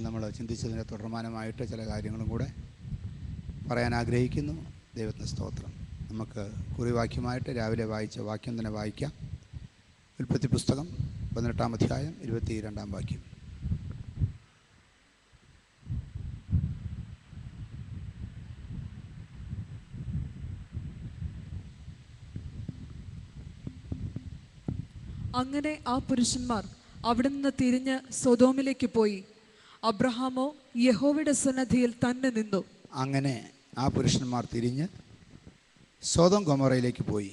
നമ്മൾ ചിന്തിച്ചതിൻ്റെ തുടർമാനമായിട്ട് ചില കാര്യങ്ങളും കൂടെ പറയാൻ ആഗ്രഹിക്കുന്നു. ദൈവത്തിന് സ്തോത്രം. നമുക്ക് കുറിവാക്യമായിട്ട് രാവിലെ വായിച്ച വാക്യം തന്നെ വായിക്കാം. ഉൽപ്പത്തി പുസ്തകം 18-ാം അധ്യായം 22-ാം വാക്യം. അങ്ങനെ ആ പുരുഷന്മാർ അവിടെ നിന്ന് തിരിഞ്ഞ് സൊദോമിലേക്ക് പോയി. അബ്രഹാമോ യഹോവയുടെ സന്നിധിയിൽ തന്നെ നിന്നു. അങ്ങനെ ആ പുരുഷന്മാർ തിരിഞ്ഞ് സൊദോം ഗൊമോറയിലേക്ക് പോയി.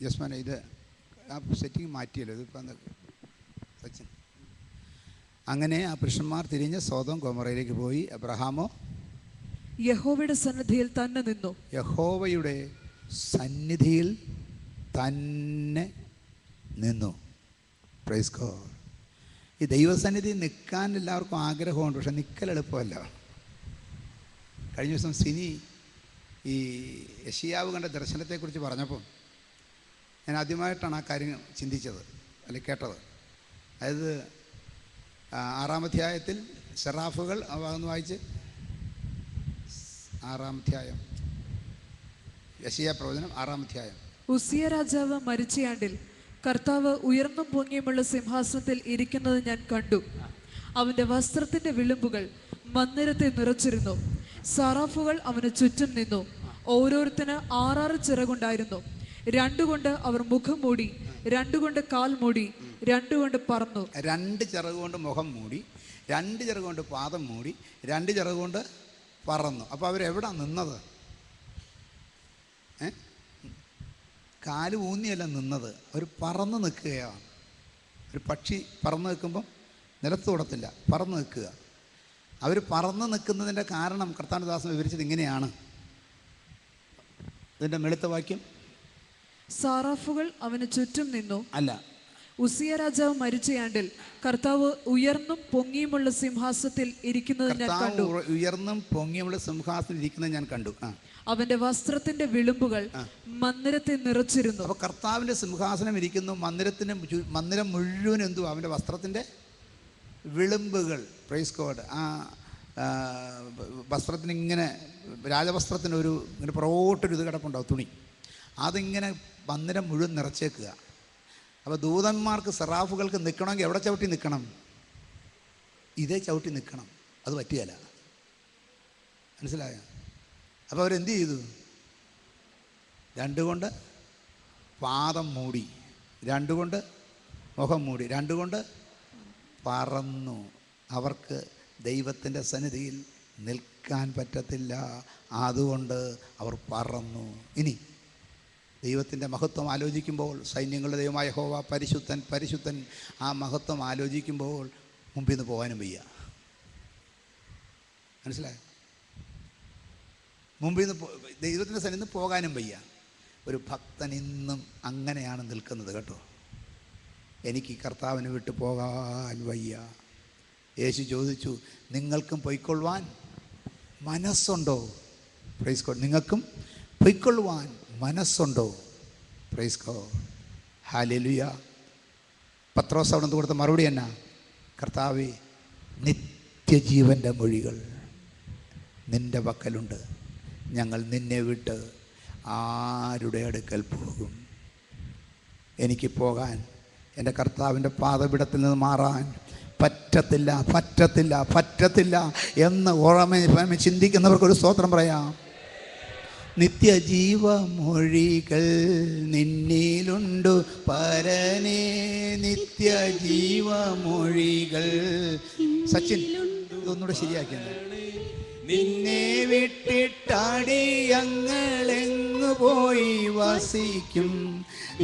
ജസ്മാനെ, ഇത് ആ സെറ്റിംഗ് മാറ്റിയല്ലോ, ഇതിപ്പോൾ സച്ചിൻ. അങ്ങനെ ആ പുരുഷന്മാർ തിരിഞ്ഞ് സൊദോം ഗൊമോറയിലേക്ക് പോയി. അബ്രഹാമോ യഹോവയുടെ സന്നിധിയിൽ തന്നെ നിന്നു. യഹോവയുടെ സന്നിധിയിൽ തന്നെ നിന്നു. Praise God. ഈ ദൈവസന്നിധി നിൽക്കാൻ എല്ലാവർക്കും ആഗ്രഹമുണ്ട്, പക്ഷെ നിൽക്കൽ എളുപ്പമല്ല. കഴിഞ്ഞ ദിവസം സിനി ഈ യെശയ്യാവ് കണ്ട ദർശനത്തെക്കുറിച്ച് പറഞ്ഞപ്പോൾ ഞാൻ ആദ്യമായിട്ടാണ് ആ കാര്യം ചിന്തിച്ചത്, അല്ലെങ്കിൽ കേട്ടത്. അതായത് 6-ാം അധ്യായത്തിൽ സെറാഫുകൾ, അതൊന്ന് വായിച്ച്, 6-ാം അധ്യായം, യെശയ്യാ പ്രവചനം 6-ാം അധ്യായം. ഉസിയ രാജാവ് മരിച്ചയാണ്ടിൽ കർത്താവ് ഉയർന്നും പൊങ്ങിയുമുള്ള സിംഹാസനത്തിൽ ഇരിക്കുന്നത് ഞാൻ കണ്ടു. അവന്റെ വസ്ത്രത്തിന്റെ വിളുമ്പുകൾ മന്ദിരത്തെ നിറച്ചിരുന്നു. സറാഫുകൾ അവന് ചുറ്റും നിന്നു. ഓരോരുത്തന് 6 ചിറകുണ്ടായിരുന്നു. 2 കൊണ്ട് അവർ മുഖം മൂടി, 2 കൊണ്ട് കാൽ മൂടി, 2 കൊണ്ട് പറന്നു. 2 ചിറക് കൊണ്ട് മുഖം മൂടി, 2 ചിറക് കൊണ്ട് പാദം മൂടി, 2 ചിറക് കൊണ്ട് പറന്നു. അപ്പോൾ അവരെവിടാ നിന്നത്? കാല് ഊന്നിയല്ല നിന്നത്, അവർ പറന്ന് നിൽക്കുകയാണ്. ഒരു പക്ഷി പറന്ന് നിൽക്കുമ്പം നിലത്ത് തൊടത്തില്ല, പറന്ന് നിൽക്കുക. അവർ പറന്ന് നിൽക്കുന്നതിൻ്റെ കാരണം കർത്താനദാസൻ വിവരിച്ചത് ഇങ്ങനെയാണ്. ഇതിൻ്റെ മെളുത്ത വാക്യം, സാറാഫുകൾ അവന് ചുറ്റും നിന്നു. അല്ല, ഉസിയ രാജാവ് മരിച്ചയാണ്ടിൽ കർത്താവ് ഉയർന്നും പൊങ്ങിയുമുള്ള സിംഹാസനത്തിൽ ഇരിക്കുന്നത് ഞാൻ കണ്ടു. ഉയർന്നും പൊങ്ങിയുമുള്ള സിംഹാസനത്തിൽ ഇരിക്കുന്നത് ഞാൻ കണ്ടു. അവന്റെ വസ്ത്രത്തിന്റെ വിളുമ്പുകൾ മന്ദിരത്തെ നിറച്ചിരുന്നു. അപ്പോൾ കർത്താവിൻ്റെ സിംഹാസനം ഇരിക്കുന്നു. മന്ദിരം മുഴുവൻ എന്തു? അവൻ്റെ വസ്ത്രത്തിൻ്റെ വിളുമ്പുകൾ. Praise God. ആ വസ്ത്രത്തിന് ഇങ്ങനെ, രാജവസ്ത്രത്തിന് ഒരു ഇങ്ങനെ പുറകോട്ടൊരു ഇത് കിടപ്പുണ്ടാവും, തുണി. അതിങ്ങനെ മന്ദിരം മുഴുവൻ നിറച്ചേക്കുക. അപ്പോൾ ദൂതന്മാർക്ക്, സെറാഫുകൾക്ക് നിൽക്കണമെങ്കിൽ എവിടെ ചവിട്ടി നിൽക്കണം? ഇതേ ചവിട്ടി നിൽക്കണം. അത് പറ്റിയല്ല. മനസ്സിലായോ? അപ്പോൾ അവരെന്ത് ചെയ്തു? 2 കൊണ്ട് പാദം മൂടി, 2 കൊണ്ട് മുഖം മൂടി, 2 കൊണ്ട് പറന്നു. അവർക്ക് ദൈവത്തിൻ്റെ സന്നിധിയിൽ നിൽക്കാൻ പറ്റത്തില്ല, അതുകൊണ്ട് അവർ പറന്നു. ഇനി ദൈവത്തിൻ്റെ മഹത്വം ആലോചിക്കുമ്പോൾ, സൈന്യങ്ങളുടെ ദൈവമായ യഹോവ പരിശുദ്ധൻ പരിശുദ്ധൻ, ആ മഹത്വം ആലോചിക്കുമ്പോൾ മുമ്പിൽ നിന്ന് പോകാനും വയ്യ. മനസ്സിലായോ? മുമ്പിൽ നിന്ന് ദൈവത്തിൻ്റെ സന്നിധിയിൽ നിന്ന് പോകാനും വയ്യ. ഒരു ഭക്തൻ ഇന്നും അങ്ങനെയാണ് നിൽക്കുന്നത് കേട്ടോ. എനിക്ക് കർത്താവിനെ വിട്ടു പോകാൻ വയ്യ. യേശു ചോദിച്ചു, നിങ്ങൾക്കും പൊയ്ക്കൊള്ളുവാൻ മനസ്സുണ്ടോ? Praise God. നിങ്ങൾക്കും പൊയ്ക്കൊള്ളുവാൻ മനസ്സുണ്ടോ? Praise God. ഹല്ലേലൂയ. പത്രോസ് അവിടെ നിന്ന് കൊടുത്ത മറുപടി എന്നാ? കർത്താവേ, നിത്യജീവൻ്റെ മൊഴികൾ നിൻ്റെ പക്കലുണ്ട്. ഞങ്ങൾ നിന്നെ വിട്ട് ആരുടെ അടുക്കൽ പോകും? എനിക്ക് പോകാൻ, എൻ്റെ കർത്താവിൻ്റെ പാദപീഠത്തിൽ നിന്ന് മാറാൻ പറ്റത്തില്ല, പറ്റത്തില്ല, പറ്റത്തില്ല എന്ന് ഓർമ്മ ചിന്തിക്കുന്നവർക്കൊരു സ്തോത്രം പറയാം. നിത്യജീവമൊഴികൾ നിന്നിലുണ്ടു പരനേ, നിത്യജീവമൊഴികൾ. സച്ചിൻ, ഇതൊന്നുകൂടെ ശരിയാക്കിയത്. നിന്നെ വിട്ടിട്ടടിയങ്ങളെങ്ങു പോയി വസിക്കും?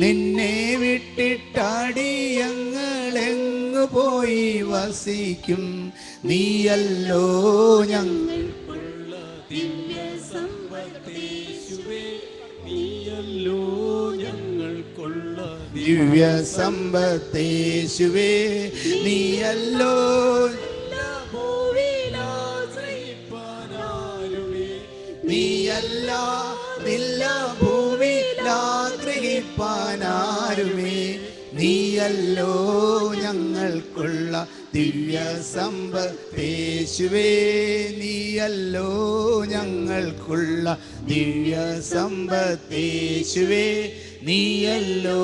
നിന്നെ വിട്ടിട്ടടിയങ്ങളെങ്ങു പോയി വസിക്കും? നീയല്ലോ ഞങ്ങൾക്കുള്ള ദിവ്യ സമ്പത്തേശുവേ, നീയല്ലോ ഞങ്ങൾക്കുള്ള ദിവ്യ സമ്പത്തേശുവേ, നീയല്ലോ നീയല്ല നില്ല ഭൂമിയിലാഗ്രഹിപ്പാനാരുമേ, നീയല്ലോ ഞങ്ങൾക്കുള്ള ദിവ്യ സമ്പത്തേശുവേ, നീയല്ലോ ഞങ്ങൾക്കുള്ള ദിവ്യ സമ്പത്തേശുവേ, നീയല്ലോ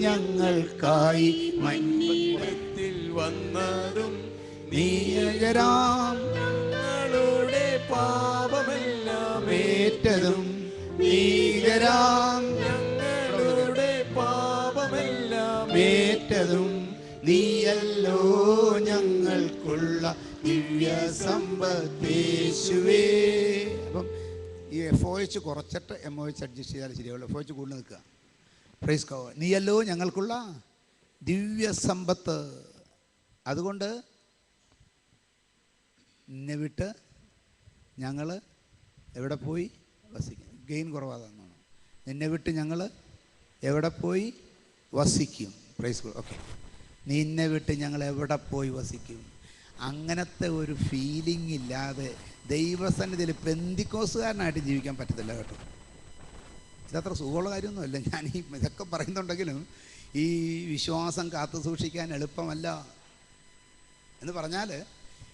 ഞങ്ങൾക്കായി മന്ദിരത്തിൽ വന്നതും നീയരാം ഞങ്ങളുടെ പാപമെല്ലാം ഏറ്റതും, നീയരാം ഞങ്ങളുടെ പാപമെല്ലാം ഏറ്റതും, നീയല്ലോ ഞങ്ങൾക്കുള്ള ദിവ്യ സമ്പത്തേശുവേ. അപ്പം ഈ FOH കുറച്ചിട്ട് MOH അഡ്ജസ്റ്റ് ചെയ്താൽ ശരിയാവുള്ളൂ. FOH കൂടുതൽ നിൽക്കുക. Praise God. നീയല്ലോ ഞങ്ങൾക്കുള്ള ദിവ്യ സമ്പത്ത്. അതുകൊണ്ട് നിന്നെ വിട്ട് ഞങ്ങൾ എവിടെ പോയി വസിക്കും? ഗെയിൻ കുറവാതെന്നാണ്. നിന്നെ വിട്ട് ഞങ്ങൾ എവിടെ പോയി വസിക്കും? Praise God. ഓക്കെ, നിന്നെ വിട്ട് ഞങ്ങൾ എവിടെ പോയി വസിക്കും? അങ്ങനത്തെ ഒരു ഫീലിംഗ് ഇല്ലാതെ ദൈവസന്നിധിയിൽ പെന്തിക്കോസുകാരനായിട്ട് ജീവിക്കാൻ പറ്റത്തില്ല കേട്ടോ. ഇതത്ര സുഖമുള്ള കാര്യമൊന്നുമല്ല. ഞാൻ ഇതൊക്കെ പറയുന്നുണ്ടെങ്കിലും ഈ വിശ്വാസം കാത്തു സൂക്ഷിക്കാൻ എളുപ്പമല്ല. എന്ന് പറഞ്ഞാൽ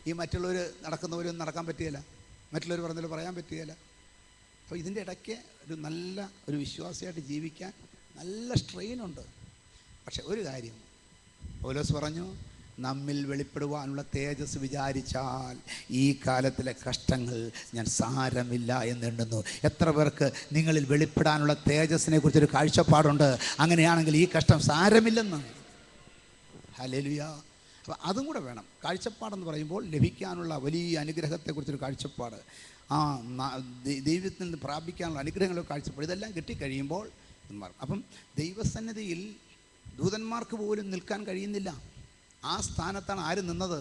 ഈ മറ്റുള്ളവർ നടക്കുന്നവരൊന്നും നടക്കാൻ പറ്റുകയില്ല, മറ്റുള്ളവർ പറഞ്ഞാൽ പറയാൻ പറ്റുകയില്ല. അപ്പോൾ ഇതിൻ്റെ ഇടയ്ക്ക് നല്ല ഒരു വിശ്വാസിയായിട്ട് ജീവിക്കാൻ നല്ല സ്ട്രെയിനുണ്ട്. പക്ഷെ ഒരു കാര്യം പൗലോസ് പറഞ്ഞു, നമ്മിൽ വെളിപ്പെടുവാനുള്ള തേജസ് വിചാരിച്ചാൽ ഈ കാലത്തിലെ കഷ്ടങ്ങൾ ഞാൻ സാരമില്ല എന്നെണ്ണുന്നു. എത്ര പേർക്ക് നിങ്ങളിൽ വെളിപ്പെടാനുള്ള തേജസ്സിനെ കുറിച്ചൊരു കാഴ്ചപ്പാടുണ്ട്? അങ്ങനെയാണെങ്കിൽ ഈ കഷ്ടം സാരമില്ലെന്ന്. ഹല്ലേലൂയ. അപ്പോൾ അതും കൂടെ വേണം. കാഴ്ചപ്പാടെന്ന് പറയുമ്പോൾ ലഭിക്കാനുള്ള വലിയ അനുഗ്രഹത്തെക്കുറിച്ചൊരു കാഴ്ചപ്പാട്, ദൈവത്തിൽ നിന്ന് പ്രാപിക്കാനുള്ള അനുഗ്രഹങ്ങളൊക്കെ കാഴ്ചപ്പാട്, ഇതെല്ലാം കിട്ടിക്കഴിയുമ്പോൾ മാറും. അപ്പം ദൈവസന്നിധിയിൽ ദൂതന്മാർക്ക് പോലും നിൽക്കാൻ കഴിയുന്നില്ല. ആ സ്ഥാനത്താണ് ആര് നിന്നത്?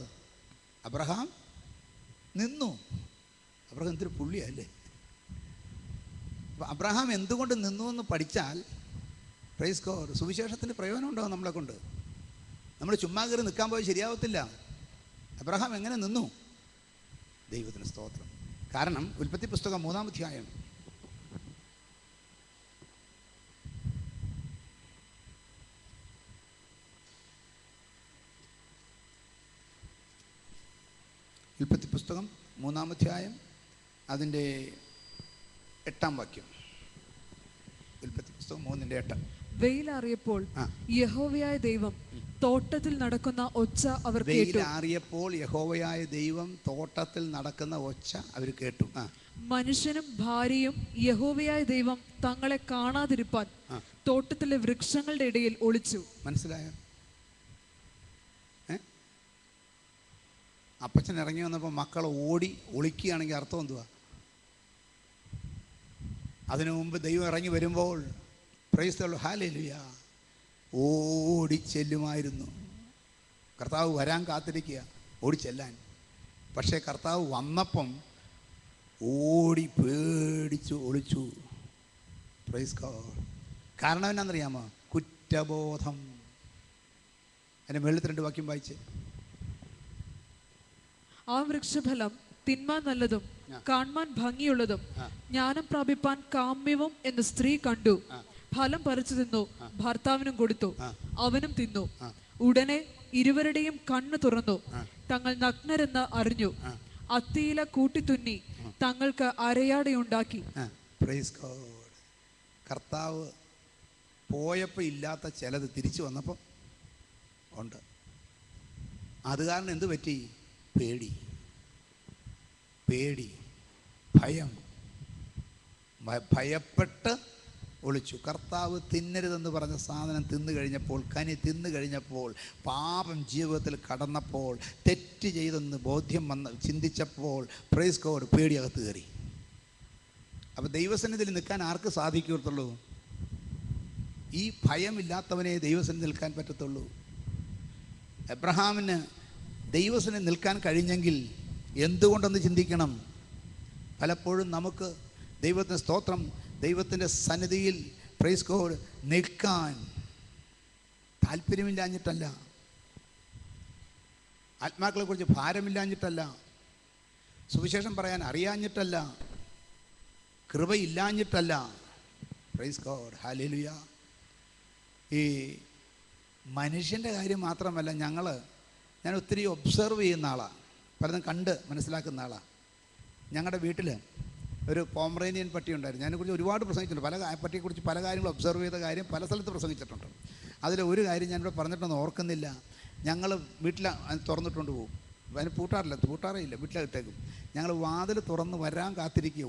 അബ്രഹാം നിന്നു. അബ്രഹാം എന്തൊരു പുള്ളിയല്ലേ. അപ്പം അബ്രഹാം എന്തുകൊണ്ട് നിന്നു എന്ന് പഠിച്ചാൽ പ്രൈസ് ഗോഡ് സുവിശേഷത്തിന് പ്രയോജനം ഉണ്ടാകും നമ്മളെ കൊണ്ട്. നമ്മൾ ചുമ്മാ കയറി നിൽക്കാൻ പോയി ശരിയാവത്തില്ല. അബ്രഹാം എങ്ങനെ നിന്നു? ദൈവത്തിന് സ്തോത്രം. കാരണം ഉൽപ്പത്തി പുസ്തകം 3-ാം അധ്യായം ഉൽപ്പത്തി പുസ്തകം 3-ാം അധ്യായം അതിൻ്റെ 8-ാം വാക്യം. ഉൽപ്പത്തി പുസ്തകം 3:8. വെയിലാറിയപ്പോൾ യഹോവയായ ദൈവം തോട്ടത്തിൽ നടക്കുന്ന ഒച്ച അവർ കേട്ടു. വെയിലാറിയപ്പോൾ യഹോവയായ ദൈവം തോട്ടത്തിൽ നടക്കുന്ന ഒച്ച അവർ കേട്ടു. മനുഷ്യനും ഭാര്യയും യഹോവയായ ദൈവം തങ്ങളെ കാണാതിരിപ്പാൻ തോട്ടത്തിലെ വൃക്ഷങ്ങളുടെ ഇടയിൽ ഒളിച്ചു. മനസ്സിലായോ? അപ്പച്ചൻ ഇറങ്ങി വന്നപ്പോൾ മക്കൾ ഓടി ഒളിക്കുകയാണെങ്കിൽ അർത്ഥം എന്തുവാ? അതിനു മുമ്പ് ദൈവം ഇറങ്ങി വരുമ്പോൾ പ്രൈസ് ദി ലോർഡ്, ഹല്ലേലൂയ, ഓടിച്ചെല്ലുമായിരുന്നു. കർത്താവ് വരാൻ കാത്തിരിക്കുക ഓടിച്ചെല്ലാൻ. പക്ഷേ കർത്താവ് വന്നപ്പം ഓടി പേടിച്ചു ഒളിച്ചു. Praise God. കാരണം എന്നാണെന്നറിയാമോ? കുറ്റബോധം. അതിൻ്റെ മുകളിൽ 2 വാക്യം വായിച്ച്. ആ വൃക്ഷഫലം തിന്മാൻ നല്ലതും കാൺമാൻ ഭംഗിയുള്ളതും ജ്ഞാനം പ്രാപിപ്പാൻ കാമ്യവും എന്ന് സ്ത്രീ കണ്ടു. ഫലം പറിച്ചു തിന്നു, ഭർത്താവിനും കൊടുത്തു, അവനും തിന്നു. ഉടനെ ഇരുവരുടെയും കണ്ണു തുറന്നു, തങ്ങൾ നഗ്നരെന്ന് അറിഞ്ഞു. അത്തിയില കൂട്ടിത്തുന്നി തങ്ങൾക്ക് അരയാടയുണ്ടാക്കി. Praise God. കർത്താവ് പോയപ്പോൾ ഇല്ലാത്ത ചിലത് തിരിച്ചു വന്നപ്പോൾ ഉണ്ട്. അത് കാരണം എന്ത് പറ്റി? പേടി, ഭയം, ഭയപ്പെട്ട് ഒളിച്ചു. കർത്താവ് തിന്നരുതെന്ന് പറഞ്ഞ സാധനം തിന്നു കഴിഞ്ഞപ്പോൾ, കനി തിന്നു കഴിഞ്ഞപ്പോൾ, പാപം ജീവിതത്തിൽ കടന്നപ്പോൾ, തെറ്റ് ചെയ്തെന്ന് ബോധ്യം ചിന്തിച്ചപ്പോൾ പ്രൈസ് ഗോഡ് പേടിയകത്ത് കയറി. അപ്പോൾ ദൈവസന്നിധിയിൽ നിൽക്കാൻ ആർക്ക് സാധിക്കത്തുള്ളൂ? ഈ ഭയമില്ലാത്തവനെ ദൈവസന്നിധി നിൽക്കാൻ പറ്റത്തുള്ളൂ. എബ്രഹാമിന് ദൈവസന്നിധി നിൽക്കാൻ കഴിഞ്ഞെങ്കിൽ എന്തുകൊണ്ടെന്ന് ചിന്തിക്കണം. പലപ്പോഴും നമുക്ക് ദൈവത്തിന് സ്തോത്രം, ദൈവത്തിൻ്റെ സന്നിധിയിൽ പ്രൈസ് ഗോഡ് നിൽക്കാൻ താല്പര്യമില്ലാഞ്ഞിട്ടല്ല, ആത്മാക്കളെക്കുറിച്ച് ഭാരമില്ലാഞ്ഞിട്ടല്ല, സുവിശേഷം പറയാൻ അറിയാഞ്ഞിട്ടല്ല, കൃപയില്ലാഞ്ഞിട്ടല്ല. പ്രൈസ് ഗോഡ്, ഹല്ലേലൂയ. ഈ മനുഷ്യൻ്റെ കാര്യം മാത്രമല്ല, ഞങ്ങൾ ഞാൻ ഒത്തിരി ഒബ്സർവ് ചെയ്യുന്ന ആളാണ്, പലതും കണ്ട് മനസ്സിലാക്കുന്ന ആളാണ്. ഞങ്ങളുടെ വീട്ടിൽ ഒരു പോമറേനിയൻ പട്ടി ഉണ്ടായിരുന്നു. അതിനെക്കുറിച്ച് ഒരുപാട് പ്രസംഗിച്ചിട്ടുണ്ട്. പട്ടിയെക്കുറിച്ച് പല കാര്യങ്ങളും ഒബ്സർവ് ചെയ്ത കാര്യം പല സ്ഥലത്ത് പ്രസംഗിച്ചിട്ടുണ്ട്. അതിൽ ഒരു കാര്യം ഞാനിവിടെ പറഞ്ഞിട്ടൊന്നും ഓർക്കുന്നില്ല. ഞങ്ങൾ വീട്ടിൽ തുറന്നിട്ടുണ്ട് പോകും. അതിന് പൂട്ടാറേ ഇല്ല, വീട്ടിലിട്ടേക്കും. ഞങ്ങൾ വാതിൽ തുറന്ന് വരാൻ കാത്തിരിക്കുക,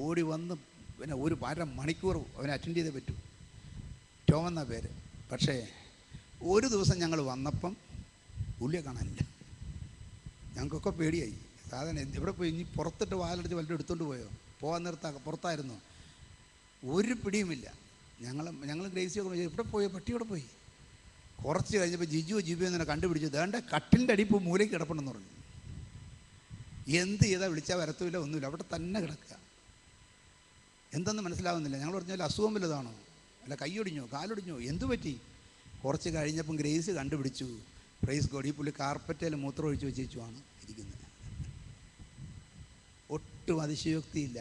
ഓടി വന്ന് പിന്നെ ഒരു 1.5 മണിക്കൂർ അവനെ അറ്റൻഡ് ചെയ്തേ പറ്റൂ. ടോം എന്ന പേര്. പക്ഷേ ഒരു ദിവസം ഞങ്ങൾ വന്നപ്പം പുള്ളിയെ കാണാനില്ല. ഞങ്ങൾക്കൊക്കെ പേടിയായി. സാധാരണ എവിടെ പോയി, ഇനി പുറത്തിട്ട് വാതിലടിച്ച് വല്ലതും എടുത്തുകൊണ്ട് പോയോ, പോകാൻ പുറത്തായിരുന്നു, ഒരു പിടിയുമില്ല. ഞങ്ങൾ ഗ്രേസിയൊക്കെ ചോദിച്ചു, ഇവിടെ പോയോ, പട്ടിയോടെ പോയി. കുറച്ച് കഴിഞ്ഞപ്പോൾ ജിബു എന്നെ കണ്ടുപിടിച്ചു, വേണ്ട കട്ടിലിൻ്റെ അടിപ്പ് മൂലയ്ക്ക് കിടപ്പുണ്ടെന്ന് പറഞ്ഞു. എന്ത് ചെയ്താൽ വിളിച്ചാൽ വരത്തുമില്ല, ഒന്നുമില്ല, അവിടെ തന്നെ കിടക്കുക. എന്തെന്ന് മനസ്സിലാവുന്നില്ല. ഞങ്ങൾ പറഞ്ഞാൽ അസുഖം വല്ലതാണോ, അല്ല കൈയൊടിഞ്ഞോ കാലൊടിഞ്ഞോ എന്തു പറ്റി? കുറച്ച് കഴിഞ്ഞപ്പം ഗ്രേസ് കണ്ടുപിടിച്ചു. പ്രൈസ് ഗോഡ്, ഈ പുള്ളി കാർപ്പറ്റയിൽ മൂത്രം ഒഴിച്ച് വെച്ചേച്ചുമാണ് ഇരിക്കുന്നത്. ഒട്ടും അതിശയോക്തിയില്ല.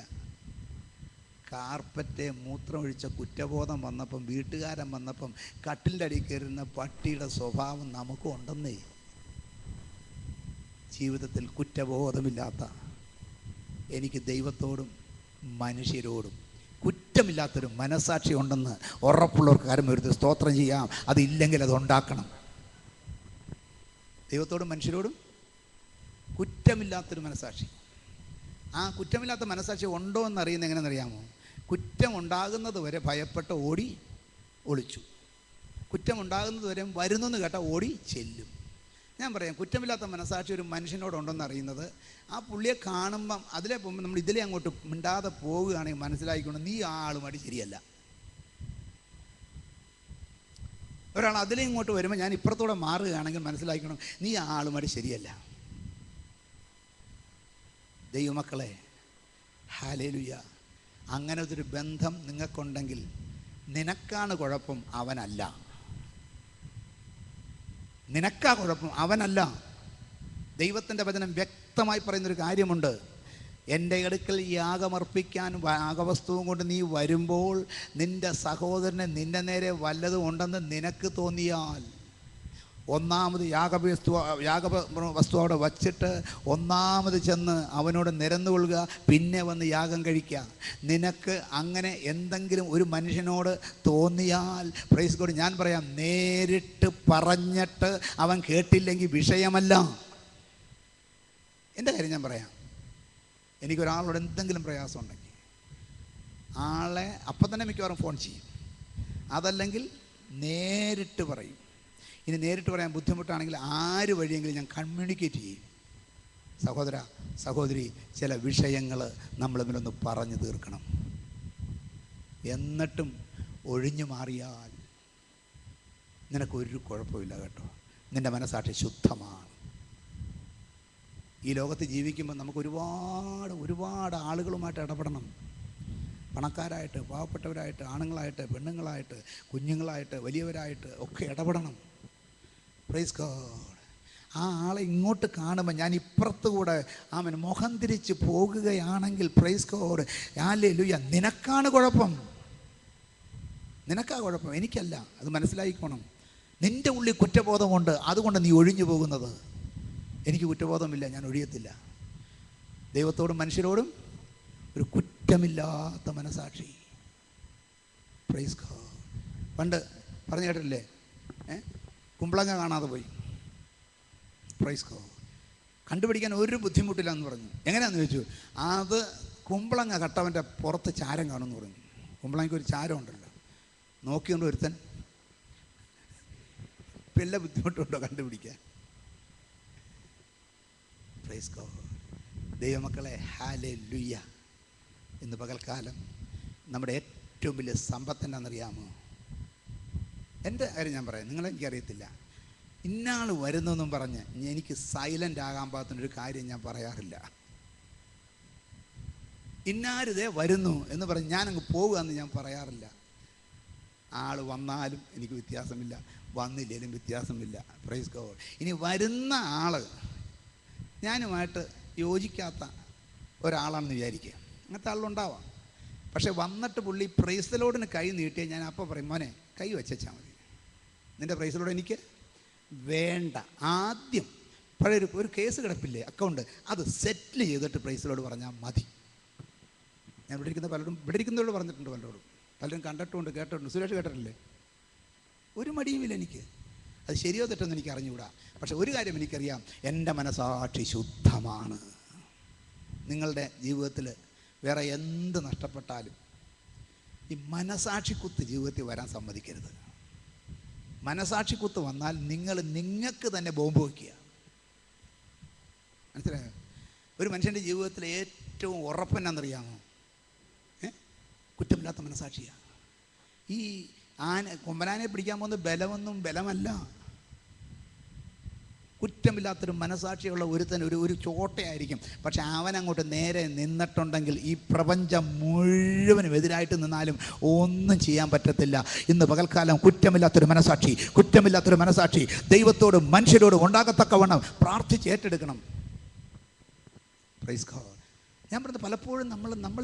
കാർപ്പറ്റെ മൂത്രം ഒഴിച്ച കുറ്റബോധം വന്നപ്പം, വീട്ടുകാരൻ വന്നപ്പം കട്ടിലിൻ്റെ അടിയിൽ കയറുന്ന പട്ടിയുടെ സ്വഭാവം നമുക്കും ഉണ്ടെന്നേ. ജീവിതത്തിൽ കുറ്റബോധമില്ലാത്ത എനിക്ക് ദൈവത്തോടും മനുഷ്യരോടും കുറ്റമില്ലാത്തൊരു മനസാക്ഷി ഉണ്ടെന്ന് ഉറപ്പുള്ളവർക്ക് കാര്യം ഒരു സ്തോത്രം ചെയ്യാം. അതില്ലെങ്കിൽ അതുണ്ടാക്കണം. ദൈവത്തോടും മനുഷ്യരോടും കുറ്റമില്ലാത്തൊരു മനസാക്ഷി. ആ കുറ്റമില്ലാത്ത മനസാക്ഷി ഉണ്ടോ എന്നറിയുന്നത് എങ്ങനെയെന്നറിയാമോ? കുറ്റമുണ്ടാകുന്നത് വരെ ഭയപ്പെട്ട് ഓടി ഒളിച്ചു. കുറ്റമുണ്ടാകുന്നത് വരെ വരുന്നെന്ന് കേട്ടാൽ ഓടി ചെല്ലും. ഞാൻ പറയാം, കുറ്റമില്ലാത്ത മനസാക്ഷി ഒരു മനുഷ്യനോടുണ്ടെന്ന് അറിയുന്നത് ആ പുള്ളിയെ കാണുമ്പം അതിലെ പോകുമ്പോൾ നമ്മൾ ഇതിലെ അങ്ങോട്ട് മിണ്ടാതെ പോവുകയാണെങ്കിൽ മനസ്സിലാക്കിക്കൊണ്ട് നീ ആളുമായിട്ട് ശരിയല്ല. ഒരാൾ അതിലെ ഇങ്ങോട്ട് വരുമ്പോൾ ഞാൻ ഇപ്പുറത്തൂടെ മാറുകയാണെങ്കിൽ മനസ്സിലാക്കണം നീ ആളുമായിട്ട് ശരിയല്ല. ദൈവമക്കളെ, ഹല്ലേലൂയ, അങ്ങനത്തെ ഒരു ബന്ധം നിങ്ങൾക്കുണ്ടെങ്കിൽ നിനക്കാണ് കുഴപ്പം, അവനല്ല. നിനക്കാ കുഴപ്പം, അവനല്ല. ദൈവത്തിൻ്റെ വചനം വ്യക്തമായി പറയുന്നൊരു കാര്യമുണ്ട്. എൻ്റെ അടുക്കൽ യാഗമർപ്പിക്കാൻ യാഗവസ്തുവും കൊണ്ട് നീ വരുമ്പോൾ നിൻ്റെ സഹോദരനെ നിൻ്റെ നേരെ വല്ലതും ഉണ്ടെന്ന് നിനക്ക് തോന്നിയാൽ ഒന്നാമത് യാഗവസ്തു അവിടെ വച്ചിട്ട് ഒന്നാമത് ചെന്ന് അവനോട് നിരന്നുകൊള്ളുക, പിന്നെ വന്ന് യാഗം കഴിക്കുക. നിനക്ക് അങ്ങനെ എന്തെങ്കിലും ഒരു മനുഷ്യനോട് തോന്നിയാൽ പ്രൈസ് ഗോഡ്, ഞാൻ പറയാം, നേരിട്ട് പറഞ്ഞിട്ട് അവൻ കേട്ടില്ലെങ്കിൽ വിഷയമല്ല. എൻ്റെ കാര്യം ഞാൻ പറയാം. എനിക്കൊരാളോട് എന്തെങ്കിലും പ്രയാസം ഉണ്ടെങ്കിൽ ആളെ അപ്പം തന്നെ മിക്കവാറും ഫോൺ ചെയ്യും, അതല്ലെങ്കിൽ നേരിട്ട് പറയും. ഇനി നേരിട്ട് പറയാൻ ബുദ്ധിമുട്ടാണെങ്കിൽ ആര് വഴിയെങ്കിലും ഞാൻ കമ്മ്യൂണിക്കേറ്റ് ചെയ്യും. സഹോദര സഹോദരി, ചില വിഷയങ്ങൾ നമ്മൾ തമ്മിലൊന്ന് പറഞ്ഞു തീർക്കണം. എന്നിട്ടും ഒഴിഞ്ഞു മാറിയാൽ നിനക്കൊരു കുഴപ്പമില്ല കേട്ടോ. നിൻ്റെ മനസ്സാക്ഷി ശുദ്ധമാണ്. ഈ ലോകത്ത് ജീവിക്കുമ്പോൾ നമുക്ക് ഒരുപാട് ആളുകളുമായിട്ട് ഇടപെടണം. പണക്കാരായിട്ട്, പാവപ്പെട്ടവരായിട്ട്, ആണുങ്ങളായിട്ട്, പെണ്ണുങ്ങളായിട്ട്, കുഞ്ഞുങ്ങളായിട്ട്, വലിയവരായിട്ട് ഒക്കെ ഇടപെടണം. Praise God. ആ ആളെ ഇങ്ങോട്ട് കാണുമ്പോൾ ഞാൻ ഇപ്പുറത്ത് കൂടെ അവൻ മുഖം തിരിച്ച് പോകുകയാണെങ്കിൽ പ്രൈസ് ഗോഡ്, ഹല്ലേലൂയ, നിനക്കാണ് കുഴപ്പം, നിനക്കാ കുഴപ്പം, എനിക്കല്ല. അത് മനസ്സിലായിക്കോണം. നിൻ്റെ ഉള്ളിൽ കുറ്റബോധമുണ്ട്, അതുകൊണ്ട് നീ ഒഴിഞ്ഞു പോകുന്നത്. എനിക്ക് കുറ്റബോധമില്ല, ഞാൻ ഒഴിയത്തില്ല. ദൈവത്തോടും മനുഷ്യരോടും ഒരു കുറ്റമില്ലാത്ത മനസാക്ഷി. Praise God. പണ്ട് പറഞ്ഞു കേട്ടില്ലേ, കുമ്പളങ്ങ കാണാതെ പോയി. Praise God. കണ്ടുപിടിക്കാൻ ഒരു ബുദ്ധിമുട്ടില്ല എന്ന് പറഞ്ഞു. എങ്ങനെയാണെന്ന് ചോദിച്ചു, അത് കുമ്പളങ്ങ കട്ടവൻ്റെ പുറത്ത് ചാരം കാണുമെന്ന് പറഞ്ഞു. കുമ്പളങ്ങയ്ക്ക് ഒരു ചാരം ഉണ്ടല്ലോ, നോക്കിക്കൊണ്ട് ഒരുത്തൻ. വല്ല ബുദ്ധിമുട്ടുണ്ടോ കണ്ടുപിടിക്കാൻ? Praise God. ദൈവമക്കളെ, ഹല്ലേലൂയ. ഇന്ന് പകൽക്കാലം നമ്മുടെ ഏറ്റവും വലിയ സമ്പത്ത് എന്നാണെന്നറിയാമോ? എൻ്റെ കാര്യം ഞാൻ പറയാം, നിങ്ങളെനിക്കറിയത്തില്ല. ഇന്നാൾ വരുന്നെന്നും പറഞ്ഞ് എനിക്ക് സൈലൻ്റ് ആകാൻ പാകത്തിനൊരു കാര്യം ഞാൻ പറയാറില്ല. ഇന്നാരിതേ വരുന്നു എന്ന് പറഞ്ഞ് ഞാനങ്ങ് പോകുകയെന്ന് ഞാൻ പറയാറില്ല. ആൾ വന്നാലും എനിക്ക് വ്യത്യാസമില്ല, വന്നില്ലേലും വ്യത്യാസമില്ല. Praise God. ഇനി വരുന്ന ആൾ ഞാനുമായിട്ട് യോജിക്കാത്ത ഒരാളാണെന്ന് വിചാരിക്കുക, അങ്ങനത്തെ ആളുണ്ടാവാം. പക്ഷെ വന്നിട്ട് പുള്ളി പ്രൈസ് ലോഡിന് കൈ നീട്ടിയാൽ ഞാൻ അപ്പോൾ പറയും, മോനെ കൈ വെച്ചാൽ മതി, നിൻ്റെ പ്രൈസ് ലോഡ് എനിക്ക് വേണ്ട. ആദ്യം പഴയ ഒരു കേസ് കിടപ്പില്ലേ, അക്കൗണ്ട്, അത് സെറ്റിൽ ചെയ്തിട്ട് പ്രൈസിലോട് പറഞ്ഞാൽ മതി. ഞാൻ ഇവിടെ ഇരിക്കുന്നവരോട് പറഞ്ഞിട്ടുണ്ട്, പലരും കണ്ടിട്ടുണ്ട്, കേട്ടിട്ടുണ്ട്. സുരേഷ് കേട്ടിട്ടില്ലേ? ഒരു മടിയുമില്ല എനിക്ക്. അത് ശരിയോ തെറ്റെന്ന് എനിക്ക് അറിഞ്ഞുകൂടാ. പക്ഷെ ഒരു കാര്യം എനിക്കറിയാം, എൻ്റെ മനസാക്ഷി ശുദ്ധമാണ്. നിങ്ങളുടെ ജീവിതത്തിൽ വേറെ എന്ത് നഷ്ടപ്പെട്ടാലും ഈ മനസാക്ഷിക്കുത്ത് ജീവിതത്തിൽ വരാൻ സമ്മതിക്കരുത്. മനസാക്ഷിക്കുത്ത് വന്നാൽ നിങ്ങൾക്ക് തന്നെ ബോംബ് വയ്ക്കുക. മനസ്സിലായോ? ഒരു മനുഷ്യൻ്റെ ജീവിതത്തിൽ ഏറ്റവും ഉറപ്പെന്നാണെന്നറിയാമോ? കുറ്റമില്ലാത്ത മനസാക്ഷിയാണ്. ഈ കൊമ്പനാനെ പിടിക്കാൻ പോകുന്ന ബലമല്ല. കുറ്റമില്ലാത്തൊരു മനസാക്ഷിയുള്ള ഒരു ചോട്ടയായിരിക്കും. പക്ഷെ അവൻ അങ്ങോട്ട് നേരെ നിന്നിട്ടുണ്ടെങ്കിൽ ഈ പ്രപഞ്ചം മുഴുവനും എതിരായിട്ട് നിന്നാലും ഒന്നും ചെയ്യാൻ പറ്റത്തില്ല. ഇന്ന് പകൽക്കാലം കുറ്റമില്ലാത്തൊരു മനസാക്ഷി ദൈവത്തോടും മനുഷ്യരോടും ഉണ്ടാകത്തക്കവണ്ണം പ്രാർത്ഥിച്ച് ഏറ്റെടുക്കണം. Praise God. ഞാൻ പറഞ്ഞത് പലപ്പോഴും നമ്മൾ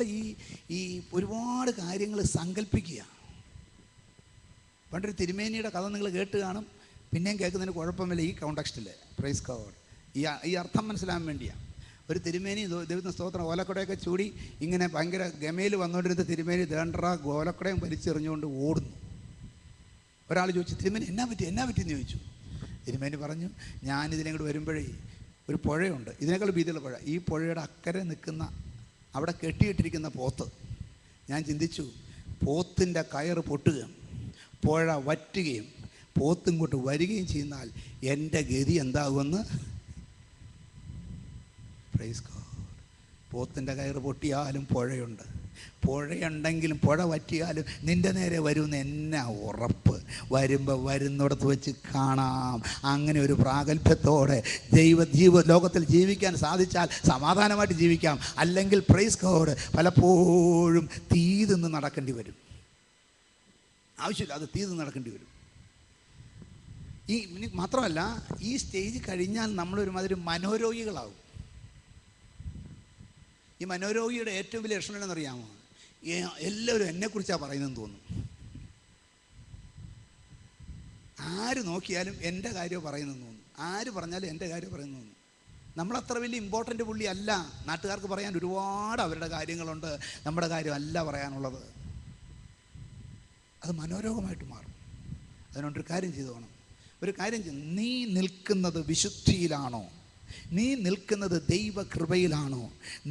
ഈ ഒരുപാട് കാര്യങ്ങൾ സങ്കല്പിക്കുക. പണ്ടൊരു തിരുമേനിയുടെ കഥ നിങ്ങൾ കേട്ട് കാണും, പിന്നെയും കേൾക്കുന്നതിന് കുഴപ്പമില്ല ഈ കോണ്ടെക്സ്റ്റിൽ. Praise God. ഈ അർത്ഥം മനസ്സിലാകാൻ വേണ്ടിയാണ്. ഒരു തിരുമേനി ദൈവത്തിന് സ്തോത്രം ഓലക്കുടയൊക്കെ ചൂടി ഇങ്ങനെ ഭയങ്കര ഗമയിൽ വന്നുകൊണ്ടിരുന്ന തിരുമേനി ഓലക്കുടയും വലിച്ചെറിഞ്ഞുകൊണ്ട് ഓടുന്നു. ഒരാൾ ചോദിച്ചു, തിരുമേനി എന്നാ പറ്റിയെന്ന് ചോദിച്ചു. തിരുമേനി പറഞ്ഞു, ഞാനിതിനെ കൂടെ വരുമ്പോഴേ ഒരു പുഴയുണ്ട്, ഇതിനേക്കാൾ വീതിയുള്ള പുഴ. ഈ പുഴയുടെ അക്കരെ നിൽക്കുന്ന അവിടെ കെട്ടിയിട്ടിരിക്കുന്ന പോത്ത്, ഞാൻ ചിന്തിച്ചു, പോത്തിൻ്റെ കയറ് പൊട്ടുകയും പുഴ വറ്റുകയും പോത്തിങ്ങോട്ട് വരികയും ചെയ്യുന്നാൽ എൻ്റെ ഗതി എന്താകുമെന്ന്. Praise God. പോത്തിൻ്റെ കയറ് പൊട്ടിയാലും പുഴയുണ്ടെങ്കിലും പുഴ വറ്റിയാലും നിൻ്റെ നേരെ വരുമെന്ന് എന്നാ ഉറപ്പ്? വരുന്നിടത്ത് വെച്ച് കാണാം. അങ്ങനെ ഒരു പ്രാഗൽഭ്യത്തോടെ ലോകത്തിൽ ജീവിക്കാൻ സാധിച്ചാൽ സമാധാനമായിട്ട് ജീവിക്കാം. അല്ലെങ്കിൽ പ്രൈസ് ഗോഡ് പലപ്പോഴും തീ തിന്ന് നടക്കേണ്ടി വരും. ആവശ്യമില്ല, അത് തീ തിന്ന് നടക്കേണ്ടി വരും. മാത്രമല്ല, ഈ സ്റ്റേജ് കഴിഞ്ഞാൽ നമ്മളൊരുമാതിരി മനോരോഗികളാവും. ഈ മനോരോഗിയുടെ ഏറ്റവും വലിയ ലക്ഷണം എന്നറിയാമോ? എല്ലാവരും എന്നെക്കുറിച്ചാണ് പറയുന്നതെന്ന് തോന്നും. ആര് നോക്കിയാലും എൻ്റെ കാര്യം പറയുന്നെന്ന് തോന്നും. ആര് പറഞ്ഞാലും എൻ്റെ കാര്യം പറയുന്നു തോന്നും. നമ്മളത്ര വലിയ ഇമ്പോർട്ടൻ്റ് പുള്ളി അല്ല. നാട്ടുകാർക്ക് പറയാൻ ഒരുപാട് അവരുടെ കാര്യങ്ങളുണ്ട്, നമ്മുടെ കാര്യമല്ല പറയാനുള്ളത്. അത് മനോരോഗമായിട്ട് മാറും. അതിനോടൊരു കാര്യം ചെയ്തു വേണം. നീ നിൽക്കുന്നത് വിശുദ്ധിയിലാണോ? നീ നിൽക്കുന്നത് ദൈവകൃപയിലാണോ?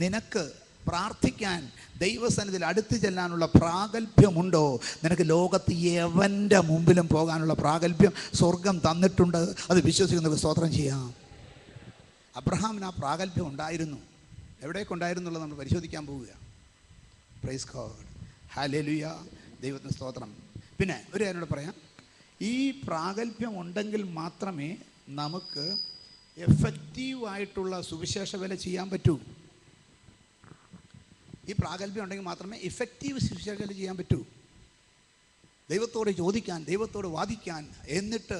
നിനക്ക് പ്രാർത്ഥിക്കാൻ ദൈവസന്നിധിയിൽ അടുത്ത് ചെല്ലാനുള്ള പ്രാഗൽഭ്യമുണ്ടോ? നിനക്ക് ലോകത്ത് എവൻ്റെ മുമ്പിലും പോകാനുള്ള പ്രാഗൽഭ്യം സ്വർഗം തന്നിട്ടുണ്ട്. അത് വിശ്വസിക്കുന്നവർക്ക് സ്തോത്രം ചെയ്യാം. അബ്രഹാമിന് ആ പ്രാഗൽഭ്യം ഉണ്ടായിരുന്നു. എവിടെയൊക്കെ ഉണ്ടായിരുന്നുള്ളത് നമ്മൾ പരിശോധിക്കാൻ പോവുക. Price God. ഹല്ലേലൂയ. ദൈവത്തിന് സ്തോത്രം. പിന്നെ ഒരു കാര്യം കൂടെ പറയാം. ഈ പ്രാഗൽഭ്യം ഉണ്ടെങ്കിൽ മാത്രമേ നമുക്ക് എഫക്റ്റീവായിട്ടുള്ള സുവിശേഷ വേല ചെയ്യാൻ പറ്റൂ. ഈ പ്രാഗൽഭ്യം ഉണ്ടെങ്കിൽ മാത്രമേ ഇഫക്റ്റീവ് സുവിശേഷ വേല ചെയ്യാൻ പറ്റൂ. ദൈവത്തോട് ചോദിക്കാൻ, ദൈവത്തോട് വാദിക്കാൻ, എന്നിട്ട്